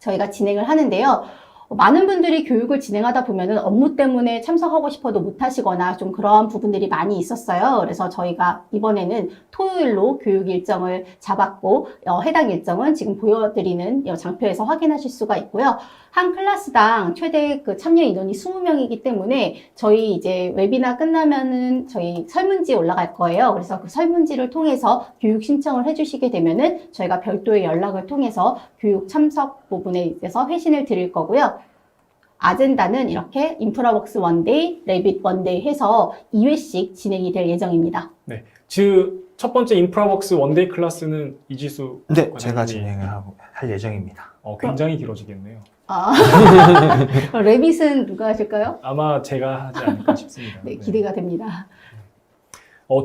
저희가 진행을 하는데요. 많은 분들이 교육을 진행하다 보면은 업무 때문에 참석하고 싶어도 못 하시거나 좀 그러한 부분들이 많이 있었어요. 그래서 저희가 이번에는 토요일로 교육 일정을 잡았고, 해당 일정은 지금 보여드리는 이 장표에서 확인하실 수가 있고요. 한 클래스당 최대 그 참여 인원이 20명이기 때문에 저희 이제 웨비나 끝나면은 저희 설문지 올라갈 거예요. 그래서 그 설문지를 통해서 교육 신청을 해주시게 되면은 저희가 별도의 연락을 통해서 교육 참석 부분에 대해서 회신을 드릴 거고요. 아젠다는 이렇게 인프라웍스 원데이, 레빗 원데이 해서 2회씩 진행이 될 예정입니다. 네. 첫 번째 인프라웍스 원데이 클래스는 이지수 네, 과장님이- 제가 진행을 할 예정입니다. 굉장히 길어지겠네요. 아, 레빗은 누가 하실까요? 아마 제가 하지 않을까 싶습니다. 네, 기대가 됩니다.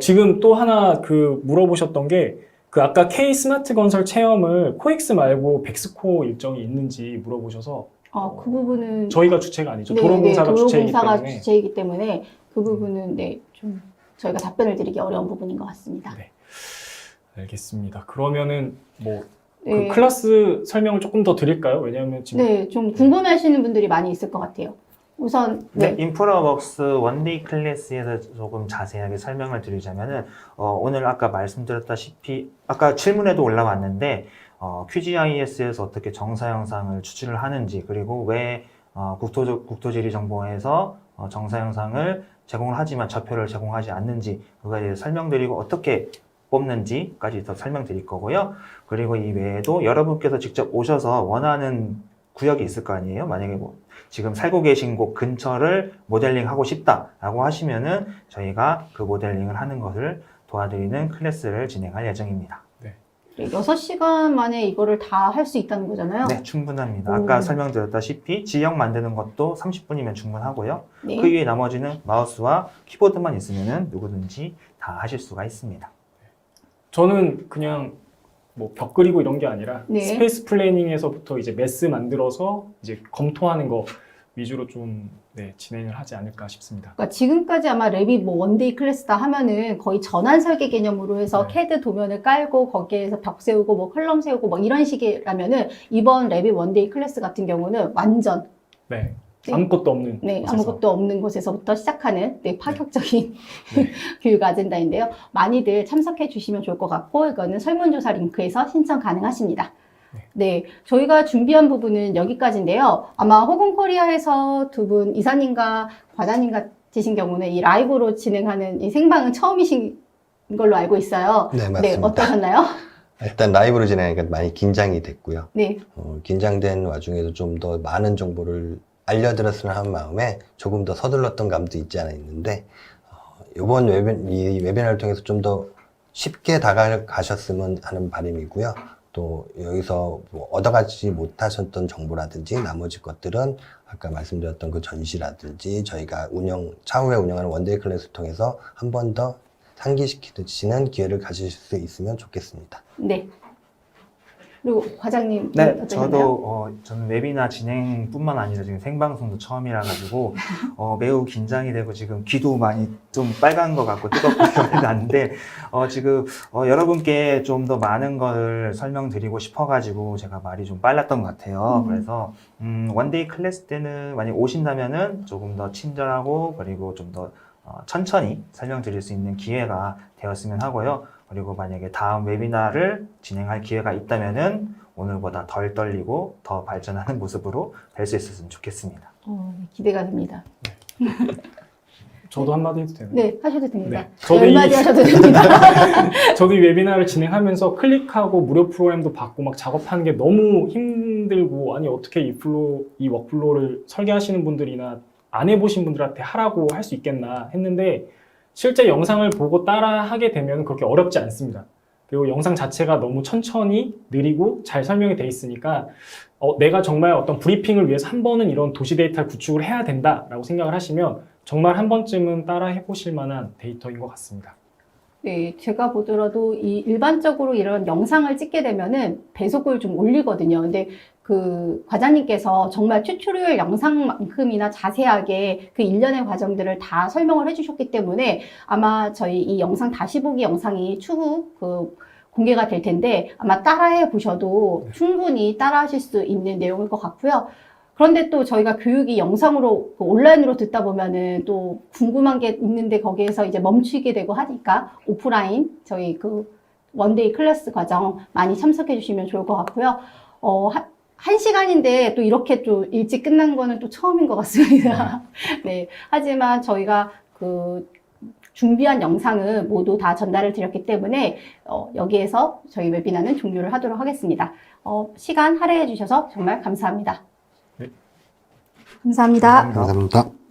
지금 또 하나 물어보셨던 게 아까 K 스마트 건설 체험을 코엑스 말고 백스코 일정이 있는지 물어보셔서 그 부분은 저희가 주체가 아니죠. 네, 도로공사가 주체이기 도로공사가 때문에. 주체이기 때문에 그 부분은 좀 저희가 답변을 드리기 어려운 부분인 것 같습니다. 네. 알겠습니다. 그러면은 네. 그 클래스 설명을 조금 더 드릴까요? 왜냐하면 지금 네, 좀 궁금해하시는 분들이 많이 있을 것 같아요. 우선 네, 인프라웍스 원데이 클래스에서 조금 자세하게 설명을 드리자면은 오늘 아까 말씀드렸다시피 아까 질문에도 올라왔는데 QGIS에서 어떻게 정사 영상을 추출을 하는지, 그리고 왜 국토지리정보원에서 정사 영상을 제공을 하지만 좌표를 제공하지 않는지 그거에 대해서 설명드리고 어떻게 뽑는지까지 더 설명드릴 거고요. 그리고 이 외에도 여러분께서 직접 오셔서 원하는 구역이 있을 거 아니에요. 만약에 지금 살고 계신 곳 근처를 모델링하고 싶다라고 하시면은 저희가 그 모델링을 하는 것을 도와드리는 클래스를 진행할 예정입니다. 6시간 만에 이거를 다 할 수 있다는 거잖아요. 네, 충분합니다. 아까 설명드렸다시피 지형 만드는 것도 30분이면 충분하고요. 네. 그 위에 나머지는 마우스와 키보드만 있으면은 누구든지 다 하실 수가 있습니다. 저는 그냥 벽 그리고 이런 게 아니라 네. 스페이스 플래닝에서부터 이제 메스 만들어서 이제 검토하는 거 위주로 좀 진행을 하지 않을까 싶습니다. 그러니까 지금까지 아마 레빗 원데이 클래스다 하면은 거의 전환 설계 개념으로 해서 네. CAD 도면을 깔고 거기에서 벽 세우고 컬럼 세우고 이런 식이라면은 이번 레빗 원데이 클래스 같은 경우는 완전 네. 네. 아무것도 없는 곳에서. 아무것도 없는 곳에서부터 시작하는 파격적인 네. 교육 아젠다인데요. 많이들 참석해 주시면 좋을 것 같고 이거는 설문조사 링크에서 신청 가능하십니다. 네, 저희가 준비한 부분은 여기까지인데요. 아마 호공코리아에서 두 분 이사님과 과장님 같으신 경우는 이 라이브로 진행하는 이 생방은 처음이신 걸로 알고 있어요. 네, 맞습니다. 네, 어떠셨나요? 일단 라이브로 진행하니까 많이 긴장이 됐고요. 네, 긴장된 와중에도 좀 더 많은 정보를 알려드렸으면 하는 마음에 조금 더 서둘렀던 감도 있지 않아 있는데 이번 이 웨비나를 통해서 좀 더 쉽게 다가가셨으면 하는 바람이고요. 또 여기서 얻어가지 못하셨던 정보라든지 나머지 것들은 아까 말씀드렸던 그 전시라든지 저희가 차후에 운영하는 원데이 클래스를 통해서 한 번 더 상기시키시는 기회를 가지실 수 있으면 좋겠습니다. 네. 그리고 과장님 네, 어떠셨나요? 저는 웨비나 진행뿐만 아니라 지금 생방송도 처음이라 가지고 매우 긴장이 되고 지금 귀도 많이 좀 빨간 것 같고 뜨겁고 났는데 지금 여러분께 좀 더 많은 걸 설명드리고 싶어가지고 제가 말이 좀 빨랐던 것 같아요. 그래서 원데이 클래스 때는 만약 오신다면은 조금 더 친절하고 그리고 좀 더 천천히 설명드릴 수 있는 기회가 되었으면 하고요. 그리고 만약에 다음 웨비나를 진행할 기회가 있다면은 오늘보다 덜 떨리고 더 발전하는 모습으로 될 수 있었으면 좋겠습니다. 기대가 됩니다. 저도 한마디 해도 되나요? 네, 하셔도 됩니다. 네. 저도 열마디 하셔도 됩니다. 저도 이 웨비나를 진행하면서 클릭하고 무료 프로그램도 받고 막 작업하는 게 너무 힘들고 아니 어떻게 이 워크플로우를 설계하시는 분들이나 안 해보신 분들한테 하라고 할 수 있겠나 했는데 실제 영상을 보고 따라 하게 되면 그렇게 어렵지 않습니다. 그리고 영상 자체가 너무 천천히 느리고 잘 설명이 돼 있으니까 내가 정말 어떤 브리핑을 위해서 한 번은 이런 도시 데이터를 구축을 해야 된다라고 생각을 하시면 정말 한 번쯤은 따라 해보실 만한 데이터인 것 같습니다. 네, 제가 보더라도 일반적으로 이런 영상을 찍게 되면은 배속을 좀 올리거든요. 근데 그 과장님께서 정말 튜토리얼 영상만큼이나 자세하게 그 일련의 과정들을 다 설명을 해주셨기 때문에 아마 저희 이 영상 다시 보기 영상이 추후 공개가 될 텐데 아마 따라해 보셔도 충분히 따라하실 수 있는 내용일 것 같고요. 그런데 또 저희가 교육이 영상으로 온라인으로 듣다 보면은 또 궁금한 게 있는데 거기에서 이제 멈추게 되고 하니까 오프라인 저희 그 원데이 클래스 과정 많이 참석해 주시면 좋을 것 같고요. 한 시간인데 또 이렇게 또 일찍 끝난 거는 또 처음인 것 같습니다. 네. 하지만 저희가 그 준비한 영상은 모두 다 전달을 드렸기 때문에 여기에서 저희 웨비나는 종료를 하도록 하겠습니다. 시간 할애해 주셔서 정말 감사합니다. 네. 감사합니다. 감사합니다.